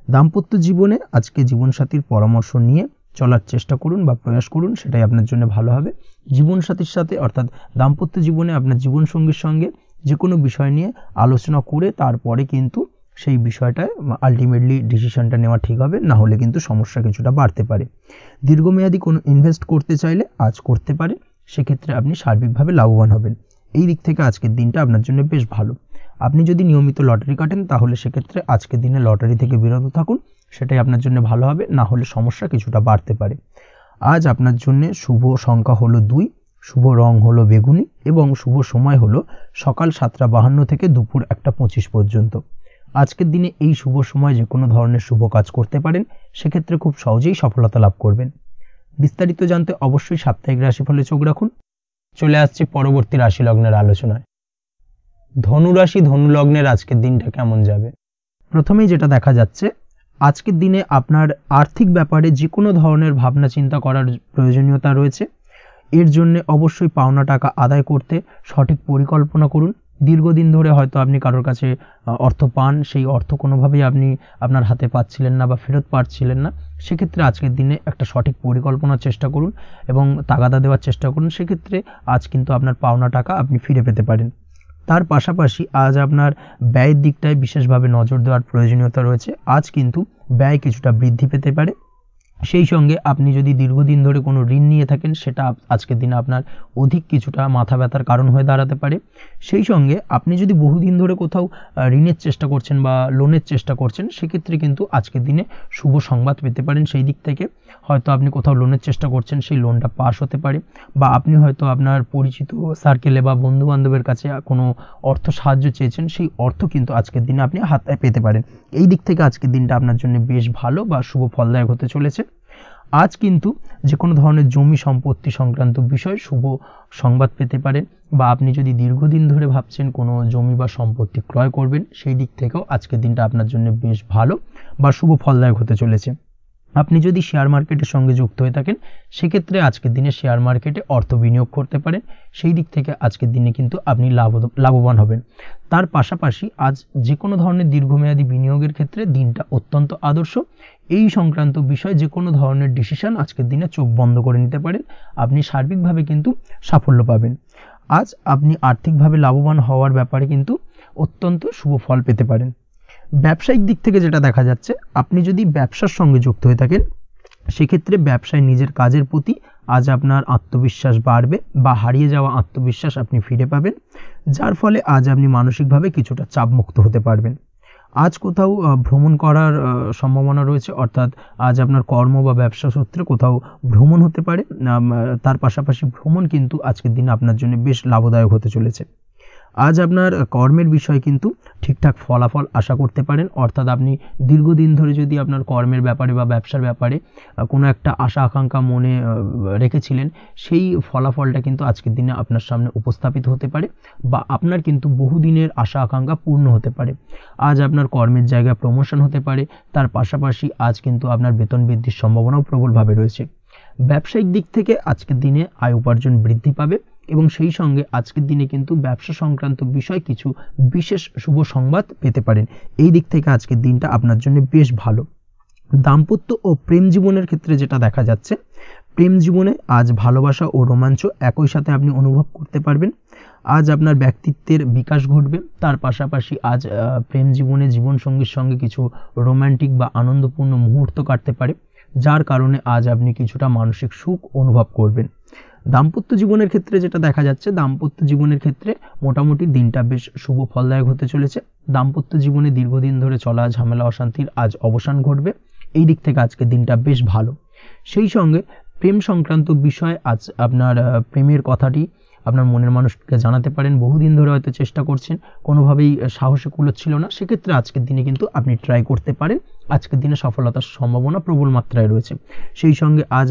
দাম্পত্য জীবনে আজকে জীবনসাথীর পরামর্শ নিয়ে চলার চেষ্টা করুন বা প্রয়াস করুন, সেটাই আপনার জন্য ভালো হবে। জীবনসাথীর সাথে অর্থাৎ দাম্পত্য জীবনে আপনার জীবনসঙ্গীর সঙ্গে যে কোনো বিষয় নিয়ে আলোচনা করে তারপরে কিন্তু সেই বিষয়টায় আলটিমেটলি ডিসিশনটা নেওয়া ঠিক হবে, না হলে কিন্তু সমস্যা কিছুটা বাড়তে পারে। দীর্ঘমেয়াদী কোনো ইনভেস্ট করতে চাইলে আজ করতে পারে, সেক্ষেত্রে আপনি সার্বিকভাবে লাভবান হবেন। এই দিক থেকে আজকের দিনটা আপনার জন্য বেশ ভালো। আপনি যদি নিয়মিত লটারি কাটেন তাহলে সেক্ষেত্রে আজকের দিনে লটারি থেকে বিরত থাকুন, সেটাই আপনার জন্য ভালো হবে, না হলে সমস্যা কিছুটা বাড়তে পারে। আজ আপনার জন্য শুভ সংখ্যা হলো 2, শুভ রং হলো বেগুনি এবং শুভ সময় হলো সকাল 7:52 থেকে দুপুর 1:25 পর্যন্ত। আজকের দিনে এই শুভ সময় যে কোনো ধরনের শুভ কাজ করতে পারেন, সেক্ষেত্রে খুব সহজেই সফলতা লাভ করবেন। বিস্তারিত জানতে অবশ্যই সাপ্তাহিক রাশিফলে চোখ রাখুন। চলে আসছে পরবর্তী রাশি লগ্নের আলোচনায়। ধনুরাশি ধনু লগ্নের আজকের দিনটা কেমন যাবে? প্রথমেই যেটা দেখা যাচ্ছে, আজকের দিনে আপনার আর্থিক ব্যাপারে যে কোনো ধরনের ভাবনা চিন্তা করার প্রয়োজনীয়তা রয়েছে। এর জন্য অবশ্যই পাওনা টাকা আদায় করতে সঠিক পরিকল্পনা করুন। দীর্ঘদিন ধরে হয়তো আপনি কারোর কাছে অর্থ পান, সেই অর্থ কোনোভাবেই আপনি আপনার হাতে পাচ্ছিলেন না বা ফেরত পাচ্ছিলেন না, সেক্ষেত্রে আজকের দিনে একটা সঠিক পরিকল্পনার চেষ্টা করুন এবং তাগাদা দেওয়ার চেষ্টা করুন। সেক্ষেত্রে আজ কিন্তু আপনার পাওনা টাকা আপনি ফিরে পেতে পারেন। তার পাশাপাশি আজ আপনার ব্যয়ের দিকটায় বিশেষভাবে নজর দেওয়ার প্রয়োজনীয়তা রয়েছে। আজ কিন্তু ব্যয় কিছুটা বৃদ্ধি পেতে পারে। সেই সঙ্গে আপনি যদি দীর্ঘদিন ধরে কোনো ঋণ নিয়ে থাকেন, সেটা আজকের দিনে আপনার অধিক কিছুটা মাথা ব্যথার কারণ হয়ে দাঁড়াতে পারে। সেই সঙ্গে আপনি যদি বহুদিন ধরে কোথাও ঋণের চেষ্টা করছেন বা লোনের চেষ্টা করছেন, সেক্ষেত্রে কিন্তু আজকের দিনে শুভ সংবাদ পেতে পারেন। সেই দিক থেকে হয়তো আপনি কোথাও লোনের চেষ্টা করছেন, সেই লোনটা পাস হতে পারে, বা আপনি হয়তো আপনার পরিচিত সার্কেলে বা বন্ধু বান্ধবের কাছে কোনো অর্থ সাহায্য চেয়েছেন, সেই অর্থ কিন্তু আজকের দিনে আপনি হাতে পেতে পারেন। এই দিক থেকে আজকের দিনটা আপনার জন্য বেশ ভালো বা শুভ ফলদায়ক হতে চলেছে। আজ কিন্তু যে কোনো ধরনের জমি সম্পত্তি সংক্রান্ত বিষয় শুভ সংবাদ পেতে পারেন, বা আপনি যদি দীর্ঘদিন ধরে ভাবছেন কোনো জমি বা সম্পত্তি ক্রয় করবেন, সেই দিক থেকেও আজকের দিনটা আপনার জন্য বেশ ভালো বা শুভ ফলদায়ক হতে চলেছে। আপনি যদি শেয়ার মার্কেটের সঙ্গে যুক্ত হয়ে থাকেন, সেক্ষেত্রে আজকের দিনে শেয়ার মার্কেটে অর্থ বিনিয়োগ করতে পারেন। সেই দিক থেকে আজকের দিনে কিন্তু আপনি লাভবান হবেন। তার পাশাপাশি আজ যে কোনো ধরনের দীর্ঘমেয়াদী বিনিয়োগের ক্ষেত্রে দিনটা অত্যন্ত আদর্শ। এই সংক্রান্ত বিষয় যে কোনো ধরনের ডিসিশন আজকের দিনে চোখ বন্ধ করে নিতে পারেন, আপনি সার্বিকভাবে কিন্তু সাফল্য পাবেন। আজ আপনি আর্থিকভাবে লাভবান হওয়ার ব্যাপারে কিন্তু অত্যন্ত শুভ ফল পেতে পারেন। ব্যবসায়িক দিক থেকে যেটা দেখা যাচ্ছে, আপনি যদি ব্যবসার সঙ্গে যুক্ত হয়ে থাকেন, সেক্ষেত্রে ব্যবসায় নিজের কাজের প্রতি আজ আপনার আত্মবিশ্বাস বাড়বে বা হারিয়ে যাওয়া আত্মবিশ্বাস আপনি ফিরে পাবেন, যার ফলে আজ আপনি মানসিকভাবে কিছুটা চাপমুক্ত হতে পারবেন। আজ কোথাও ভ্রমণ করার সম্ভাবনা রয়েছে, অর্থাৎ আজ আপনার কর্ম বা ব্যবসা সূত্রে কোথাও ভ্রমণ হতে পারে। তার পাশাপাশি ভ্রমণ কিন্তু আজকের দিনে আপনার জন্য বেশ লাভদায়ক হতে চলেছে। আজ আপনার কর্মের বিষয়ে কিন্তু ঠিকঠাক ফলাফল আশা করতে পারেন, অর্থাৎ আপনি দীর্ঘদিন ধরে যদি আপনার কর্মের ব্যাপারে বা ব্যবসার ব্যাপারে কোনো একটা আশা আকাঙ্ক্ষা মনে রেখেছিলেন, সেই ফলাফলটা কিন্তু আজকের দিনে আপনার সামনে উপস্থাপিত হতে পারে বা আপনার কিন্তু বহুদিনের আশা আকাঙ্ক্ষা পূর্ণ হতে পারে। আজ আপনার কর্মের জায়গায় প্রমোশন হতে পারে, তার পাশাপাশি আজ কিন্তু আপনার বেতন বৃদ্ধির সম্ভাবনাও প্রবলভাবে রয়েছে। ব্যবসায়িক দিক থেকে আজকের দিনে আয় উপার্জন বৃদ্ধি পাবে এবং সেই সঙ্গে আজকের দিনে কিন্তু ব্যবসা সংক্রান্ত বিষয় কিছু বিশেষ শুভ সংবাদ পেতে পারেন। এই দিক থেকে আজকের দিনটা আপনার জন্য বেশ ভালো। দাম্পত্য ও প্রেম জীবনের ক্ষেত্রে যেটা দেখা যাচ্ছে, প্রেম জীবনে আজ ভালোবাসা ও রোমাঞ্চ একই সাথে আপনি অনুভব করতে পারবেন। আজ আপনার ব্যক্তিত্বের বিকাশ ঘটবে, তার পাশাপাশি আজ প্রেম জীবনে জীবনসঙ্গীর সঙ্গে কিছু রোমান্টিক বা আনন্দপূর্ণ মুহূর্ত কাটতে পারে, যার কারণে আজ আপনি কিছুটা মানসিক সুখ অনুভব করবেন। দাম্পত্য জীবনের ক্ষেত্রে যেটা দেখা যাচ্ছে, দাম্পত্য জীবনের ক্ষেত্রে মোটামুটি দিনটা বেশ শুভ ফলদায়ক হতে চলেছে। দাম্পত্য জীবনে দীর্ঘদিন ধরে চলা ঝামেলা অশান্তির আজ অবসান ঘটবে, এই দিক থেকে আজকের দিনটা বেশ ভালো। সেই সঙ্গে প্রেম সংক্রান্ত বিষয় আজ আপনার প্রেমের কথাটি আপনার মনের মানুষকে জানাতে পারেন। বহুদিন ধরে হয়তো চেষ্টা করছেন, কোনোভাবেই সাহসে কুলোচ্ছিল না, সেক্ষেত্রে আজকের দিনে কিন্তু আপনি ট্রাই করতে পারেন। আজকের দিনে সফলতার সম্ভাবনা প্রবল মাত্রায় রয়েছে। সেই সঙ্গে আজ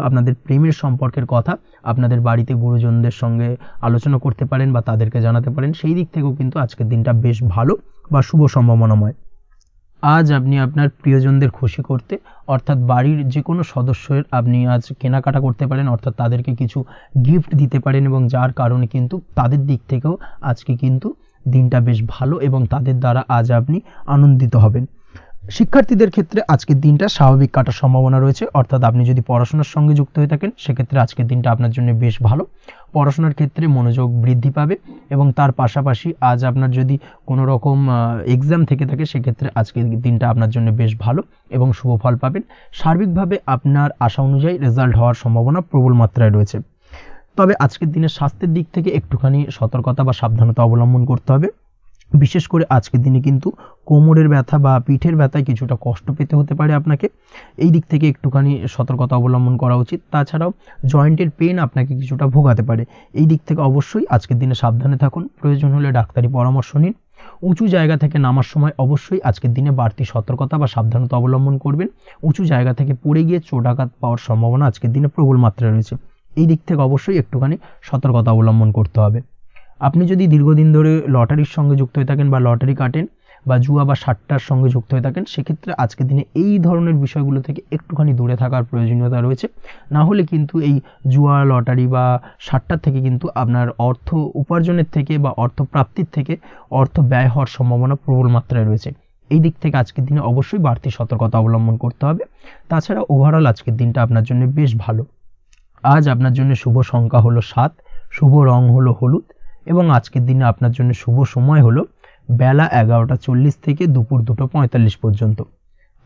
আপনাদের প্রেমের সম্পর্কের কথা আপনাদের বাড়িতে গুরুজনদের সঙ্গে আলোচনা করতে পারেন বা তাদেরকে জানাতে পারেন। সেই দিক থেকেও কিন্তু আজকের দিনটা বেশ ভালো বা শুভ সম্ভাবনাময়। আজ আপনি আপনার প্রিয়জনদের খুশি করতে, অর্থাৎ বাড়ির যে কোনো সদস্যের আপনি আজ কেনাকাটা করতে পারেন, অর্থাৎ তাদেরকে কিছু গিফট দিতে পারেন এবং যার কারণে কিন্তু তাদের দিক থেকেও আজকে কিন্তু দিনটা বেশ ভালো এবং তাদের দ্বারা আজ আপনি আনন্দিত হবেন। শিক্ষার্থীদের ক্ষেত্রে আজকের দিনটা স্বাভাবিক কাটার সম্ভাবনা রয়েছে, অর্থাৎ আপনি যদি পড়াশোনার সঙ্গে যুক্ত হয়ে থাকেন সেক্ষেত্রে আজকের দিনটা আপনার জন্য বেশ ভালো। পড়াশোনার ক্ষেত্রে মনোযোগ বৃদ্ধি পাবে এবং তার পাশাপাশি আজ আপনার যদি কোনো রকম এক্সাম থেকে থাকে সেক্ষেত্রে আজকের দিনটা আপনার জন্য বেশ ভালো এবং শুভ ফল পাবেন। সার্বিকভাবে আপনার আশা অনুযায়ী রেজাল্ট হওয়ার সম্ভাবনা প্রবল মাত্রায় রয়েছে। তবে আজকের দিনে স্বাস্থ্যের দিক থেকে একটুখানি সতর্কতা বা সাবধানতা অবলম্বন করতে হবে। বিশেষ করে আজকের দিনে কিন্তু কোমরের ব্যথা বা পিঠের ব্যথায় কিছুটা কষ্ট পেতে হতে পারে আপনাকে, এই দিক থেকে একটুখানি সতর্কতা অবলম্বন করা উচিত। তাছাড়াও জয়েন্টের পেন আপনাকে কিছুটা ভোগাতে পারে, এই দিক থেকে অবশ্যই আজকের দিনে সাবধানে থাকুন, প্রয়োজন হলে ডাক্তারি পরামর্শ নিন। উঁচু জায়গা থেকে নামার সময় অবশ্যই আজকের দিনে বাড়তি সতর্কতা বা সাবধানতা অবলম্বন করবেন। উঁচু জায়গা থেকে পড়ে গিয়ে চোটাঘাত পাওয়ার সম্ভাবনা আজকের দিনে প্রবল মাত্রায় রয়েছে, এই দিক থেকে অবশ্যই একটুখানি সতর্কতা অবলম্বন করতে হবে। আপনি যদি দীর্ঘদিন ধরে লটারির সঙ্গে যুক্ত হয়ে থাকেন বা লটারি কাটেন বা জুয়া বা সাট্টার সঙ্গে যুক্ত হয়ে থাকেন সেক্ষেত্রে আজকের দিনে এই ধরনের বিষয়গুলো থেকে একটুখানি দূরে থাকার প্রয়োজনীয়তা রয়েছে। না হলে কিন্তু এই জুয়া, লটারি বা সাট্টার থেকে কিন্তু আপনার অর্থ উপার্জনের থেকে বা অর্থ প্রাপ্তির থেকে অর্থ ব্যয় হওয়ার সম্ভাবনা প্রবল মাত্রায় রয়েছে। এই দিক থেকে আজকের দিনে অবশ্যই বাড়তি সতর্কতা অবলম্বন করতে হবে। তাছাড়া ওভারঅল আজকের দিনটা আপনার জন্য বেশ ভালো। আজ আপনার জন্য শুভ সংখ্যা হলো 7, শুভ রং হলো হলুদ এবং আজকের দিনে আপনার জন্য শুভ সময় হলো বেলা 11:40 থেকে দুপুর 2:45 পর্যন্ত।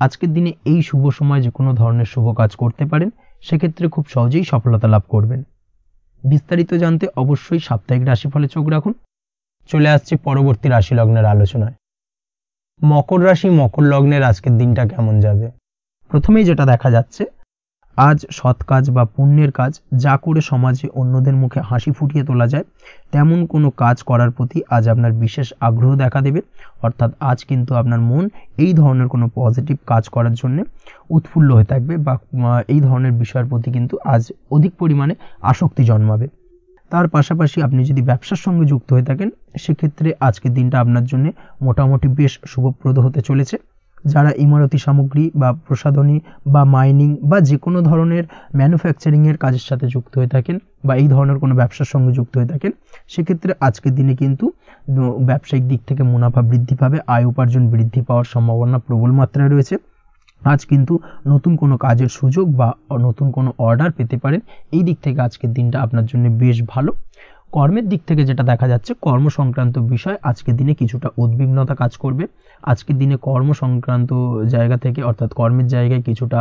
আজকের দিনে এই শুভ সময় যে কোনো ধরনের শুভ কাজ করতে পারেন, সেক্ষেত্রে খুব সহজেই সফলতা লাভ করবেন। বিস্তারিত জানতে অবশ্যই সাপ্তাহিক রাশিফলে চোখ রাখুন। চলে আসছে পরবর্তী রাশি লগ্নের আলোচনায়। মকর রাশি, মকর লগ্নের আজকের দিনটা কেমন যাবে? প্রথমেই যেটা দেখা যাচ্ছে, আজ সৎ কাজ বা পুণ্যের কাজ যা করে সমাজে অন্যদের মুখে হাসি ফুটিয়ে তোলা যায় তেমন কোনো কাজ করার প্রতি আজ আপনার বিশেষ আগ্রহ দেখা দেবে, অর্থাৎ আজ কিন্তু আপনার মন এই ধরনের কোনো পজিটিভ কাজ করার জন্য উৎফুল্ল হয়ে থাকবে বা এই ধরনের বিষয়ের প্রতি কিন্তু আজ অধিক পরিমাণে আসক্তি জন্মাবে। তার পাশাপাশি আপনি যদি ব্যবসার সঙ্গে যুক্ত হয়ে থাকেন সেক্ষেত্রে আজকের দিনটা আপনার জন্য মোটামুটি বেশ শুভপ্রদ হতে চলেছে। যারা ইমারতি সামগ্রী বা প্রসাধনী বা মাইনিং বা যে কোনো ধরনের ম্যানুফ্যাকচারিংয়ের কাজের সাথে যুক্ত হয়ে থাকেন বা এই ধরনের কোনো ব্যবসার সঙ্গে যুক্ত হয়ে থাকেন সেক্ষেত্রে আজকের দিনে কিন্তু ব্যবসায়িক দিক থেকে মুনাফা বৃদ্ধি পাবে, আয় উপার্জন বৃদ্ধি পাওয়ার সম্ভাবনা প্রবল মাত্রায় রয়েছে। আজ কিন্তু নতুন কোনো কাজের সুযোগ বা নতুন কোনো অর্ডার পেতে পারেন, এই দিক থেকে আজকের দিনটা আপনার জন্য বেশ ভালো। কর্মের দিক থেকে যেটা দেখা যাচ্ছে, কর্ম সংক্রান্ত বিষয় আজকের দিনে কিছুটা উদ্বিগ্নতা কাজ করবে। আজকের দিনে কর্ম সংক্রান্ত জায়গা থেকে অর্থাৎ কর্মের জায়গায় কিছুটা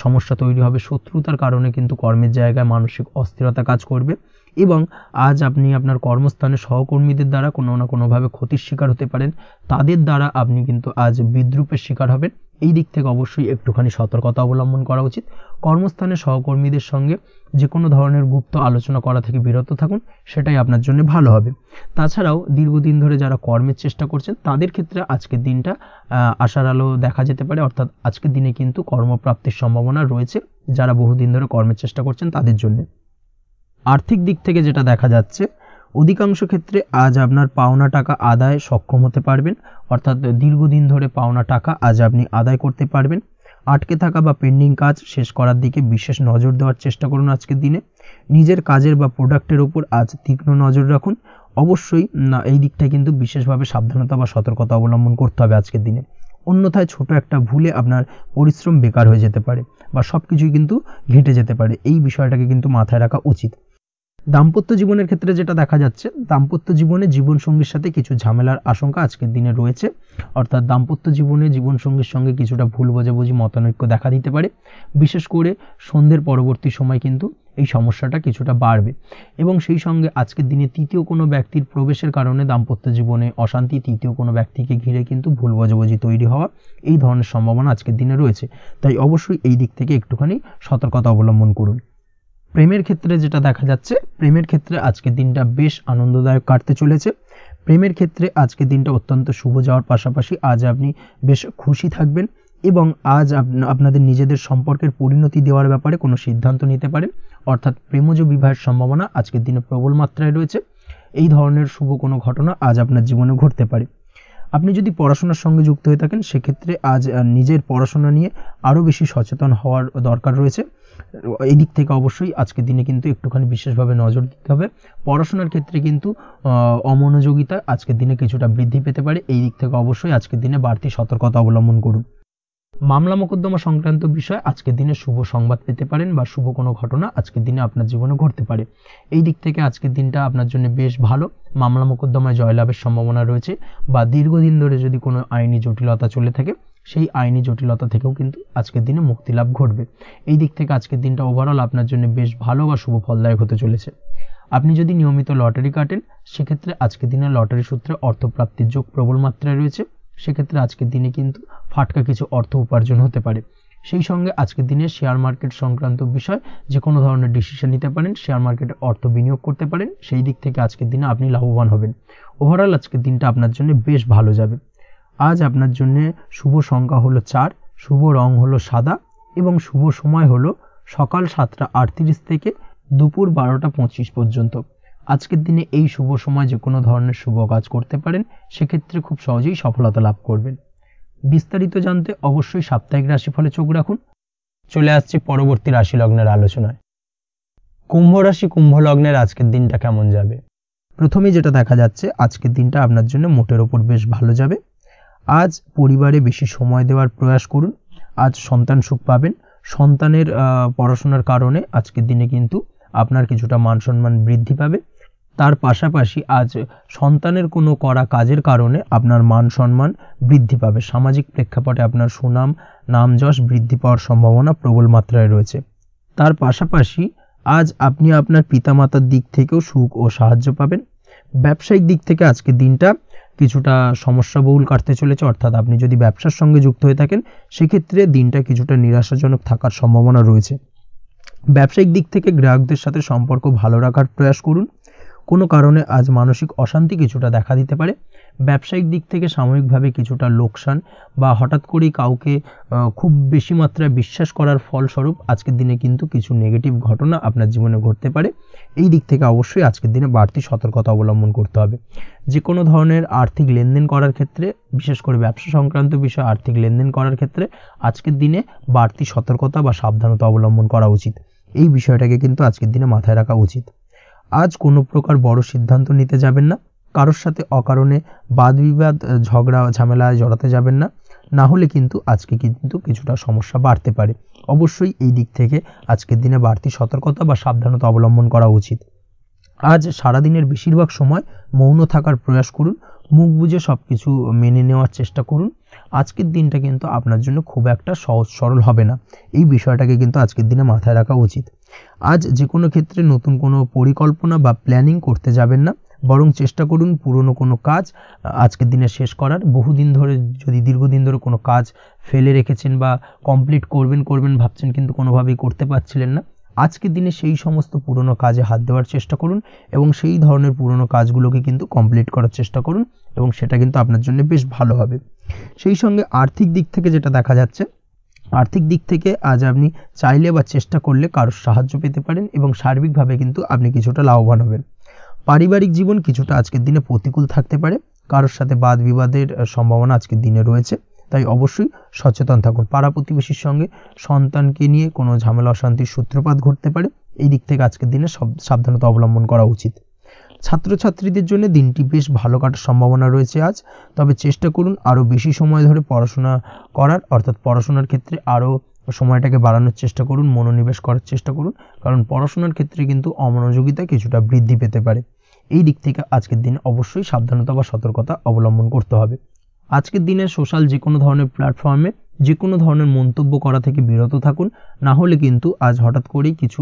সমস্যা তৈরি হবে, শত্রুতার কারণে কিন্তু কর্মের জায়গায় মানসিক অস্থিরতা কাজ করবে এবং আজ আপনি আপনার কর্মস্থানে সহকর্মীদের দ্বারা কোনো না কোনোভাবে ক্ষতির শিকার হতে পারেন, তাদের দ্বারা আপনি কিন্তু আজ বিদ্রূপের শিকার হবেন, এই দিক থেকে অবশ্যই একটুখানি সতর্কতা অবলম্বন করা উচিত। কর্মস্থানে সহকর্মীদের সঙ্গে যে কোনো ধরনের গুপ্ত আলোচনা করা থেকে বিরত থাকুন, সেটাই আপনার জন্য ভালো হবে। তাছাড়াও দীর্ঘদিন ধরে যারা কর্মের চেষ্টা করছেন তাদের ক্ষেত্রে আজকের দিনটা আশার আলো দেখা যেতে পারে, অর্থাৎ আজকের দিনে কিন্তু কর্মপ্রাপ্তির সম্ভাবনা রয়েছে যারা বহুদিন ধরে কর্মের চেষ্টা করছেন তাদের জন্য। আর্থিক দিক থেকে যেটা দেখা যাচ্ছে, অধিকাংশ ক্ষেত্রে আজ আপনার পাওনা টাকা আদায়ে সক্ষম হতে পারবেন, অর্থাৎ দীর্ঘদিন ধরে পাওনা টাকা আজ আপনি আদায় করতে পারবেন। আটকে থাকা বা পেন্ডিং কাজ শেষ করার দিকে বিশেষ নজর দেওয়ার চেষ্টা করুন আজকের দিনে। নিজের কাজের বা প্রোডাক্টের উপর আজ তীক্ষ্ণ নজর রাখুন। অবশ্যই এই দিকটা কিন্তু বিশেষভাবে সাবধানতা বা সতর্কতা অবলম্বন করতে হবে আজকের দিনে, অন্যথায় ছোট একটা ভুলে আপনার পরিশ্রম বেকার হয়ে যেতে পারে বা সব কিছুই কিন্তু ঘেঁটে যেতে পারে। এই বিষয়টাকে কিন্তু মাথায় রাখা উচিত। দাম্পত্য জীবনের ক্ষেত্রে যেটা দেখা যাচ্ছে, দাম্পত্য জীবনে জীবনসঙ্গীর সাথে কিছু ঝামেলার আশঙ্কা আজকের দিনে রয়েছে, অর্থাৎ দাম্পত্য জীবনে জীবনসঙ্গীর সঙ্গে কিছুটা ভুল বোঝাবুঝি মতানৈক্য দেখা দিতে পারে। বিশেষ করে সন্ধ্যের পরবর্তী সময় কিন্তু এই সমস্যাটা কিছুটা বাড়বে এবং সেই সঙ্গে আজকের দিনে তৃতীয় কোনো ব্যক্তির প্রবেশের কারণে দাম্পত্য জীবনে অশান্তি, তৃতীয় কোনো ব্যক্তিকে ঘিরে কিন্তু ভুল বোঝাবুঝি তৈরি হওয়া, এই ধরনের সম্ভাবনা আজকের দিনে রয়েছে। তাই অবশ্যই এই দিক থেকে একটুখানি সতর্কতা অবলম্বন করুন। প্রেমের ক্ষেত্রে যেটা দেখা যাচ্ছে, প্রেমের ক্ষেত্রে আজকের দিনটা বেশ আনন্দদায়ক কাটতে চলেছে। প্রেমের ক্ষেত্রে আজকের দিনটা অত্যন্ত শুভ যাওয়ার পাশাপাশি আজ আপনি বেশ খুশি থাকবেন এবং আজ আপনাদের নিজেদের সম্পর্কের পরিণতি দেওয়ার ব্যাপারে কোনো সিদ্ধান্ত নিতে পারেন, অর্থাৎ প্রেমজ বিবাহের সম্ভাবনা আজকের দিনে প্রবল মাত্রায় রয়েছে। এই ধরনের শুভ কোনো ঘটনা আজ আপনার জীবনে ঘটতে পারে। আপনি যদি পড়াশোনার সঙ্গে যুক্ত হয়ে থাকেন সেক্ষেত্রে আজ নিজের পড়াশোনা নিয়ে আরও বেশি সচেতন হওয়ার দরকার রয়েছে। এই দিক থেকে অবশ্যই আজকের দিনে কিন্তু একটুখানি বিশেষভাবে নজর দিতে হবে। পড়াশোনার ক্ষেত্রে কিন্তু অমনোযোগিতা আজকের দিনে কিছুটা বৃদ্ধি পেতে পারে। এই দিক থেকে অবশ্যই আজকের দিনে বাড়তি সতর্কতা অবলম্বন করুন। মামলা মোকদ্দমা সংক্রান্ত বিষয় আজকের দিনে শুভ সংবাদ পেতে পারেন বা শুভ কোনো ঘটনা আজকের দিনে আপনার জীবনে ঘটতে পারে। এই দিক থেকে আজকের দিনটা আপনার জন্য বেশ ভালো। মামলা মোকদ্দমায় জয়লাভের সম্ভাবনা রয়েছে বা দীর্ঘদিন ধরে যদি কোনো আইনি জটিলতা চলে থাকে সেই আইনি জটিলতা থেকেও কিন্তু আজকের দিনে মুক্তি লাভ ঘটবে। এই দিক থেকে আজকের দিনটা ওভারঅল আপনার জন্য বেশ ভালো বা শুভ ফলদায়ক হতে চলেছে। আপনি যদি নিয়মিত লটারি কাটেন সেক্ষেত্রে আজকের দিনে লটারি সূত্রে অর্থপ্রাপ্তির যোগ প্রবল মাত্রায় রয়েছে। সেক্ষেত্রে আজকের দিনে কিন্তু ফাটকা কিছু অর্থ উপার্জন হতে পারে। সেই সঙ্গে আজকের দিনে শেয়ার মার্কেট সংক্রান্ত বিষয় যে কোনো ধরনের ডিসিশন নিতে পারেন, শেয়ার মার্কেটে অর্থ বিনিয়োগ করতে পারেন, সেই দিক থেকে আজকের দিনে আপনি লাভবান হবেন। ওভারঅল আজকের দিনটা আপনার জন্য বেশ ভালো যাবে। আজ আপনার জন্য শুভ সংখ্যা হলো 4, শুভ রং হলো সাদা এবং শুভ সময় হলো সকাল 7টা 38 থেকে দুপুর 12টা 25 পর্যন্ত। আজকের দিনে এই শুভ সময় যে কোনো ধরনের শুভ কাজ করতে পারেন, সেক্ষেত্রে খুব সহজেই সফলতা লাভ করবেন। বিস্তারিত জানতে অবশ্যই সাপ্তাহিক রাশিফলে চোখ রাখুন। চলে আসছি পরবর্তী রাশি লগ্নের আলোচনায়। কুম্ভ রাশি কুম্ভ লগ্নের আজকের দিনটা কেমন যাবে? প্রথমেই যেটা দেখা যাচ্ছে, আজকের দিনটা আপনার জন্য মোটের ওপর বেশ ভালো যাবে। আজ পরিবারে বেশি সময় দেওয়ার প্রয়াস করুন। আজ সন্তান সুখ পাবেন। সন্তানের পড়াশোনার কারণে আজকের দিনে কিন্তু আপনার কিছুটা মান সম্মান বৃদ্ধি পাবে। তার পাশাপাশি আজ সন্তানের কোনো করা কাজের কারণে আপনার মান সম্মান বৃদ্ধি পাবে। সামাজিক প্রেক্ষাপটে আপনার সুনাম নাম যশ বৃদ্ধি পাওয়ার সম্ভাবনা প্রবল মাত্রায় রয়েছে। তার পাশাপাশি আজ আপনি আপনার পিতামাতার দিক থেকেও সুখ ও সাহায্য পাবেন। ব্যবসায়িক দিক থেকে আজকের দিনটা কিছুটা সমস্যাবহুল কাটতে চলেছে, অর্থাৎ আপনি যদি ব্যবসার সঙ্গে যুক্ত হয়ে থাকেন সেক্ষেত্রে দিনটা কিছুটা নিরাশাজনক থাকার সম্ভাবনা রয়েছে। ব্যবসায়িক দিক থেকে গ্রাহকদের সাথে সম্পর্ক ভালো রাখার প্রয়াস করুন। কোনো কারণে আজ মানসিক অশান্তি কিছুটা দেখা দিতে পারে। ব্যবসায়িক দিক থেকে সাময়িকভাবে কিছুটা লোকসান বা হঠাৎ করেই কাউকে খুব বেশি মাত্রায় বিশ্বাস করার ফলস্বরূপ আজকের দিনে কিন্তু কিছু নেগেটিভ ঘটনা আপনার জীবনে ঘটতে পারে। এই দিক থেকে অবশ্যই আজকের দিনে বাড়তি সতর্কতা অবলম্বন করতে হবে। যে কোনো ধরনের আর্থিক লেনদেন করার ক্ষেত্রে, বিশেষ করে ব্যবসা সংক্রান্ত বিষয়ে আর্থিক লেনদেন করার ক্ষেত্রে আজকের দিনে বাড়তি সতর্কতা বা সাবধানতা অবলম্বন করা উচিত। এই বিষয়টাকে কিন্তু আজকের দিনে মাথায় রাখা উচিত। আজ কোনো প্রকার বড় সিদ্ধান্ত নিতে যাবেন না। কারোর সাথে অকারণে বাদ বিবাদ ঝগড়া ঝামেলায় জড়াতে যাবেন না, না হলে কিন্তু আজকে কিন্তু কিছুটা সমস্যা বাড়তে পারে। অবশ্যই এই দিক থেকে আজকের দিনে বাড়তি সতর্কতা বা সাবধানতা অবলম্বন করা উচিত। আজ সারাদিনের বেশিরভাগ সময় মৌন থাকার প্রয়াস করুন। মুখ বুজে সব কিছু মেনে নেওয়ার চেষ্টা করুন। আজকের দিনটা কিন্তু আপনার জন্য খুব একটা সহজ সরল হবে না। এই বিষয়টাকে কিন্তু আজকের দিনে মাথায় রাখা উচিত। আজ যে কোনো ক্ষেত্রে নতুন কোনো পরিকল্পনা বা প্ল্যানিং করতে যাবেন না। বরং চেষ্টা করুন পুরনো কোনো কাজ আজকের দিনে শেষ করার। বহুদিন ধরে যদি দীর্ঘদিন ধরে কোনো কাজ ফেলে রেখেছেন বা কমপ্লিট করবেন ভাবছেন কিন্তু কোনোভাবেই করতে পারছিলেন না, আজকের দিনে সেই সমস্ত পুরনো কাজে হাত দেওয়ার চেষ্টা করুন এবং সেই ধরনের পুরনো কাজগুলোকে কিন্তু কমপ্লিট করার চেষ্টা করুন এবং সেটা কিন্তু আপনার জন্য বেশ ভালো হবে। সেই সঙ্গে আর্থিক দিক থেকে যেটা দেখা যাচ্ছে, আর্থিক দিক থেকে আজ আপনি চাইলে বা চেষ্টা করলে কারোর সাহায্য পেতে পারেন এবং সার্বিকভাবে কিন্তু আপনি কিছুটা লাভবান হবেন। পারিবারিক জীবন কিছুটা আজকের দিনে প্রতিকূল থাকতে পারে, কারোর সাথে বাদ বিবাদের সম্ভাবনা আজকের দিনে রয়েছে, তাই অবশ্যই সচেতন থাকুন। পাড়া প্রতিবেশীর সঙ্গে সন্তানকে নিয়ে কোনো ঝামেলা অশান্তির সূত্রপাত ঘটতে পারে, এই দিক থেকে আজকের দিনে সাবধানতা অবলম্বন করা উচিত। ছাত্রছাত্রীদের জন্য দিনটি বেশ ভালো কাটার সম্ভাবনা রয়েছে আজ, তবে চেষ্টা করুন আরও বেশি সময় ধরে পড়াশোনা করার, অর্থাৎ পড়াশোনার ক্ষেত্রে আরও সময়টাকে বাড়ানোর চেষ্টা করুন, মনোনিবেশ করার চেষ্টা করুন, কারণ পড়াশোনার ক্ষেত্রে কিন্তু অমনোযোগিতা কিছুটা বৃদ্ধি পেতে পারে। এই দিক থেকে আজকের দিনে অবশ্যই সাবধানতা বা সতর্কতা অবলম্বন করতে হবে। আজকের দিনে সোশ্যাল যে কোনো ধরনের প্ল্যাটফর্মে যে কোনো ধরনের মন্তব্য করা থেকে বিরত থাকুন, না হলে কিন্তু আজ হঠাৎ করেই কিছু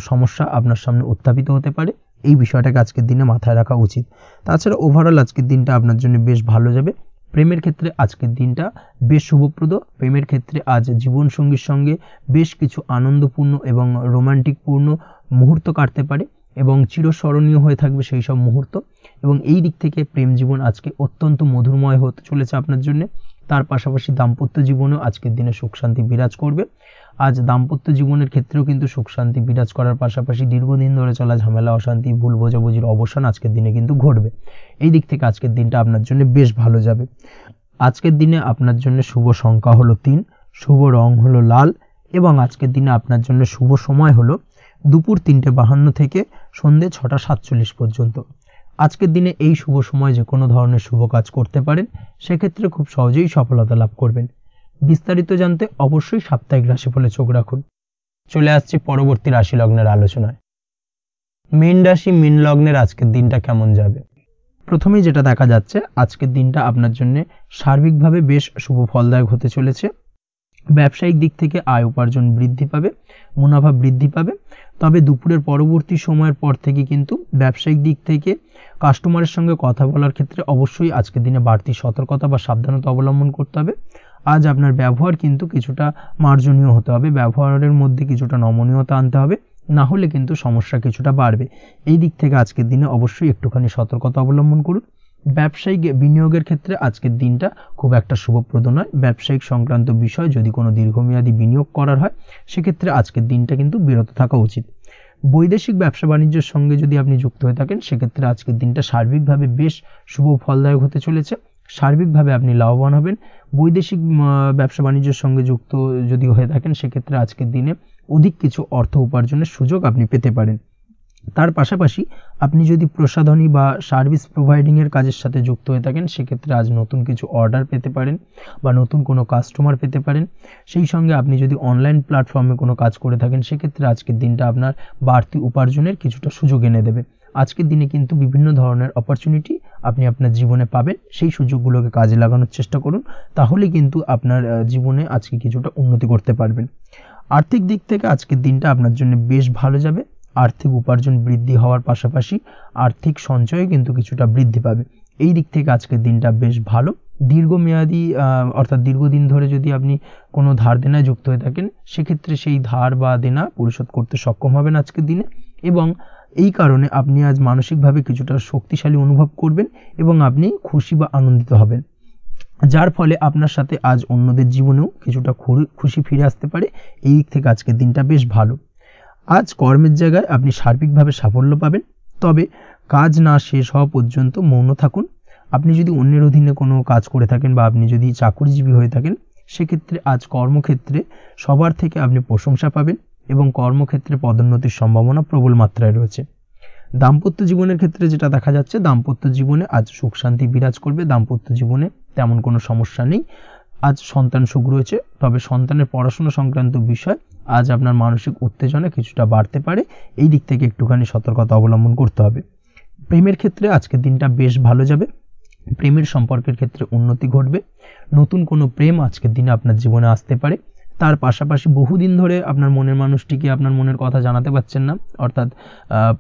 সমস্যা আপনার সামনে উত্থাপিত হতে পারে, এই বিষয়টাকে আজকের দিনে মাথায় রাখা উচিত। তাছাড়া ওভারঅল আজকের দিনটা আপনার জন্য বেশ ভালো যাবে। প্রেমের ক্ষেত্রে আজকের দিনটা বেশ শুভপ্রদ। প্রেমের ক্ষেত্রে আজ জীবনসঙ্গীর সঙ্গে বেশ কিছু আনন্দপূর্ণ এবং রোমান্টিকপূর্ণ মুহূর্ত কাটতে পারে এবং চিরস্মরণীয় হয়ে থাকবে সেই সব মুহূর্ত, এবং এই দিক থেকে প্রেম জীবন আজকে অত্যন্ত মধুরময় হতে চলেছে আপনার জন্য। তার পাশাপাশি দাম্পত্য জীবনেও আজকের দিনে সুখ শান্তি বিরাজ করবে। আজ দাম্পত্য জীবনের ক্ষেত্রেও কিন্তু সুখ শান্তি বিরাজ করার পাশাপাশি দীর্ঘদিন ধরে চলা ঝামেলা অশান্তি ভুল বোঝাবুঝির অবসান আজকের দিনে কিন্তু ঘটবে। এই দিক থেকে আজকের দিনটা আপনার জন্য বেশ ভালো যাবে। আজকের দিনে আপনার জন্য শুভ সংখ্যা হলো 3, শুভ রং হলো লাল এবং আজকের দিনে আপনার জন্য শুভ সময় হলো দুপুর 3:52 থেকে সন্ধ্যে 6:47 পর্যন্ত। আজকের দিনে এই শুভ সময় যে কোনো ধরনের শুভ কাজ করতে পারেন, সেক্ষেত্রে খুব সহজেই সফলতা লাভ করবেন। বিস্তারিত জানতে অবশ্যই সাপ্তাহিক রাশিফলে চোখ রাখুন। চলে আসছি পরবর্তী রাশি লগ্নের আলোচনায়। মীন রাশি মীন লগ্নের আজকের দিনটা কেমন যাবে? প্রথমেই যেটা দেখা যাচ্ছে, আজকের দিনটা আপনার জন্য সার্বিকভাবে বেশ শুভ ফলদায়ক হতে চলেছে। ব্যবসায়িক দিক থেকে আয় উপার্জন বৃদ্ধি পাবে, মুনাফা বৃদ্ধি পাবে, তবে দুপুরের পরবর্তী সময়ের পর থেকে কিন্তু ব্যবসায়িক দিক থেকে কাস্টমারের সঙ্গে কথা বলার ক্ষেত্রে অবশ্যই আজকের দিনে বাড়তি সতর্কতা বা সাবধানতা অবলম্বন করতে হবে। আজ আপনার ব্যবহার কিন্তু কিছুটা মার্জনীয় হতে হবে, ব্যবহারের মধ্যে কিছুটা নমনীয়তা আনতে হবে, না হলে কিন্তু সমস্যা কিছুটা বাড়বে। এই দিক থেকে আজকের দিনে অবশ্যই একটুখানি সতর্কতা অবলম্বন করুন। ব্যবসায়িক বিনিয়োগের ক্ষেত্রে আজকের দিনটা খুব একটা শুভপ্রদ নয়। ব্যবসায়িক সংক্রান্ত বিষয় যদি কোনো দীর্ঘমেয়াদী বিনিয়োগ করার হয়, সেক্ষেত্রে আজকের দিনটা কিন্তু বিরত থাকা উচিত। বৈদেশিক ব্যবসা বাণিজ্যের সঙ্গে যদি আপনি যুক্ত হয়ে থাকেন, সেক্ষেত্রে আজকের দিনটা সার্বিকভাবে বেশ শুভ ফলদায়ক হতে চলেছে। সার্বিকভাবে আপনি লাভবান হবেন। বৈদেশিক ব্যবসা বাণিজ্যের সঙ্গে যুক্ত যদি হয়ে থাকেন, সেক্ষেত্রে আজকের দিনে অধিক কিছু অর্থ উপার্জনের সুযোগ আপনি পেতে পারেন। তার পাশাপাশি আপনি যদি প্রসাধনী বা সার্ভিস প্রোভাইডিংয়ের কাজের সাথে যুক্ত হয়ে থাকেন, সেক্ষেত্রে আজ নতুন কিছু অর্ডার পেতে পারেন বা নতুন কোনো কাস্টমার পেতে পারেন। সেই সঙ্গে আপনি যদি অনলাইন প্ল্যাটফর্মে কোনো কাজ করে থাকেন, সেক্ষেত্রে আজকের দিনটা আপনার বাড়তি উপার্জনের কিছুটা সুযোগ এনে দেবে। আজকের দিনে কিন্তু বিভিন্ন ধরনের অপরচুনিটি আপনি আপনার জীবনে পাবেন, সেই সুযোগগুলোকে কাজে লাগানোর চেষ্টা করুন, তাহলে কিন্তু আপনার জীবনে আজকে কিছুটা উন্নতি করতে পারবেন। আর্থিক দিক থেকে আজকের দিনটা আপনার জন্য বেশ ভালো যাবে। আর্থিক উপার্জন বৃদ্ধি হওয়ার পাশাপাশি আর্থিক সঞ্চয় কিন্তু কিছুটা বৃদ্ধি পাবে। এই দিক থেকে আজকের দিনটা বেশ ভালো। দীর্ঘমেয়াদী অর্থাৎ দীর্ঘদিন ধরে যদি আপনি কোনো ধার দেনায় যুক্ত হয়ে থাকেন, সেক্ষেত্রে সেই ধার বা দেনা পরিশোধ করতে সক্ষম হবেন আজকের দিনে, এবং এই কারণে আপনি আজ মানসিকভাবে কিছুটা শক্তিশালী অনুভব করবেন এবং আপনি খুশি বা আনন্দিত হবেন, যার ফলে আপনার সাথে আজ অন্যদের জীবনেও কিছুটা খুশি ফিরে আসতে পারে। এই দিক থেকে আজকের দিনটা বেশ ভালো। আজ কর্মের জায়গায় আপনি সার্বিকভাবে সাফল্য পাবেন, তবে কাজ না শেষ হওয়া পর্যন্ত মৌন থাকুন। আপনি যদি অন্যের অধীনে কোনো কাজ করে থাকেন বা আপনি যদি চাকরিজীবী হয়ে থাকেন, সেক্ষেত্রে আজ কর্মক্ষেত্রে সবার থেকে আপনি প্রশংসা পাবেন এবং কর্মক্ষেত্রে পদোন্নতির সম্ভাবনা প্রবল মাত্রায় রয়েছে। দাম্পত্য জীবনের ক্ষেত্রে যেটা দেখা যাচ্ছে, দাম্পত্য জীবনে আজ সুখ শান্তি বিরাজ করবে। দাম্পত্য জীবনে তেমন কোনো সমস্যা নেই। আজ সন্তান সুখ রয়েছে, তবে সন্তানের পড়াশোনা সংক্রান্ত বিষয় আজ আপনার মানসিক উত্তেজনা কিছুটা বাড়তে পারে। এই দিক থেকে একটুখানি সতর্কতা অবলম্বন করতে হবে। প্রেমের ক্ষেত্রে আজকের দিনটা বেশ ভালো যাবে। প্রেমের সম্পর্কের ক্ষেত্রে উন্নতি ঘটবে। নতুন কোনো প্রেম আজকের দিনে আপনার জীবনে আসতে পারে। তার পাশাপাশি বহুদিন ধরে আপনার মনের মানুষটিকে আপনার মনের কথা জানাতে পারছেন না, অর্থাৎ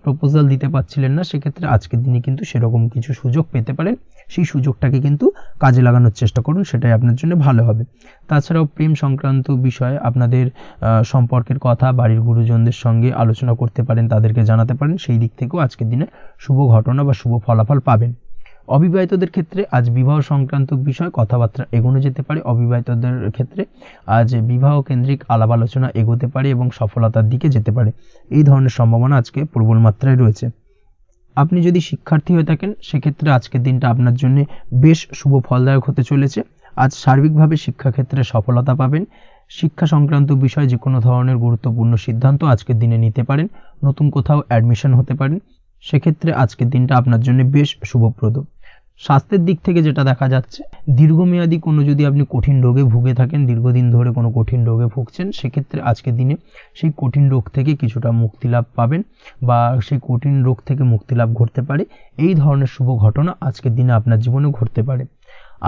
প্রপোজাল দিতে পারছিলেন না, সেক্ষেত্রে আজকের দিনে কিন্তু সেরকম কিছু সুযোগ পেতে পারেন। সেই সুযোগটাকে কিন্তু কাজে লাগানোর চেষ্টা করুন, সেটাই আপনার জন্য ভালো হবে। তাছাড়াও প্রেম সংক্রান্ত বিষয়ে আপনাদের সম্পর্কের কথা বাড়ির গুরুজনদের সঙ্গে আলোচনা করতে পারেন, তাদেরকে জানাতে পারেন, সেই দিক থেকেও আজকের দিনে শুভ ঘটনা বা শুভ ফলাফল পাবেন। অবিবাহিতদের ক্ষেত্রে আজ বিবাহ সংক্রান্ত বিষয় কথাবার্তা এগোনো যেতে পারে। অবিবাহিতদের ক্ষেত্রে আজ বিবাহ কেন্দ্রিক আলাপ আলোচনা এগোতে পারে এবং সফলতার দিকে যেতে পারে। এই ধরনের সম্ভাবনা আজকে প্রবল মাত্রায় রয়েছে। আপনি যদি শিক্ষার্থী হয়ে থাকেন সেক্ষেত্রে আজকের দিনটা আপনার জন্য বেশ শুভ ফলদায়ক হতে চলেছে। আজ সার্বিকভাবে শিক্ষাক্ষেত্রে সফলতা পাবেন। শিক্ষা সংক্রান্ত বিষয়ে যে কোনো ধরনের গুরুত্বপূর্ণ সিদ্ধান্ত আজকের দিনে নিতে পারেন। নতুন কোথাও অ্যাডমিশন হতে পারেন, সেক্ষেত্রে আজকের দিনটা আপনার জন্য বেশ শুভপ্রদ। স্বাস্থ্যের দিক থেকে যেটা দেখা যাচ্ছে, দীর্ঘমেয়াদী কোনো যদি আপনি কঠিন রোগে ভুগে থাকেন, দীর্ঘদিন ধরে কোনো কঠিন রোগে ভুগছেন, সেক্ষেত্রে আজকের দিনে সেই কঠিন রোগ থেকে কিছুটা মুক্তি লাভ পাবেন বা সেই কঠিন রোগ থেকে মুক্তি লাভ ঘটতে পারে। এই ধরনের শুভ ঘটনা আজকের দিনে আপনার জীবনে ঘটতে পারে।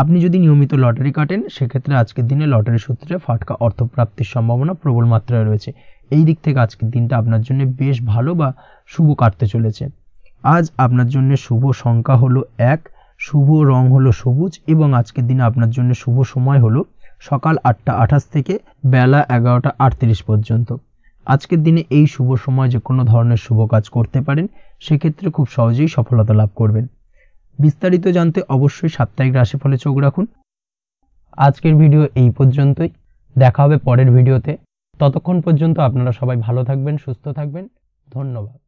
আপনি যদি নিয়মিত লটারি কাটেন সেক্ষেত্রে আজকের দিনে লটারি সূত্রে ফাটকা অর্থপ্রাপ্তির সম্ভাবনা প্রবল মাত্রায় রয়েছে। এই দিক থেকে আজকের দিনটা আপনার জন্য বেশ ভালো বা শুভ কাটতে চলেছে। আজ আপনার জন্য শুভ সংখ্যা হলো 1, শুভ রং হলো সবুজ এবং আজকের দিনে আপনার জন্য শুভ সময় হলো সকাল 8টা 28 থেকে বেলা 11টা 38 পর্যন্ত। আজকের দিনে এই শুভ সময় যে কোনো ধরনের শুভ কাজ করতে পারেন, সেক্ষেত্রে খুব সহজেই সফলতা লাভ করবেন। বিস্তারিত জানতে অবশ্যই সাপ্তাহিক রাশিফলে চোখ রাখুন। আজকের ভিডিও এই পর্যন্তই, দেখা হবে পরের ভিডিওতে। ততক্ষণ পর্যন্ত আপনারা সবাই ভালো থাকবেন, সুস্থ থাকবেন। ধন্যবাদ।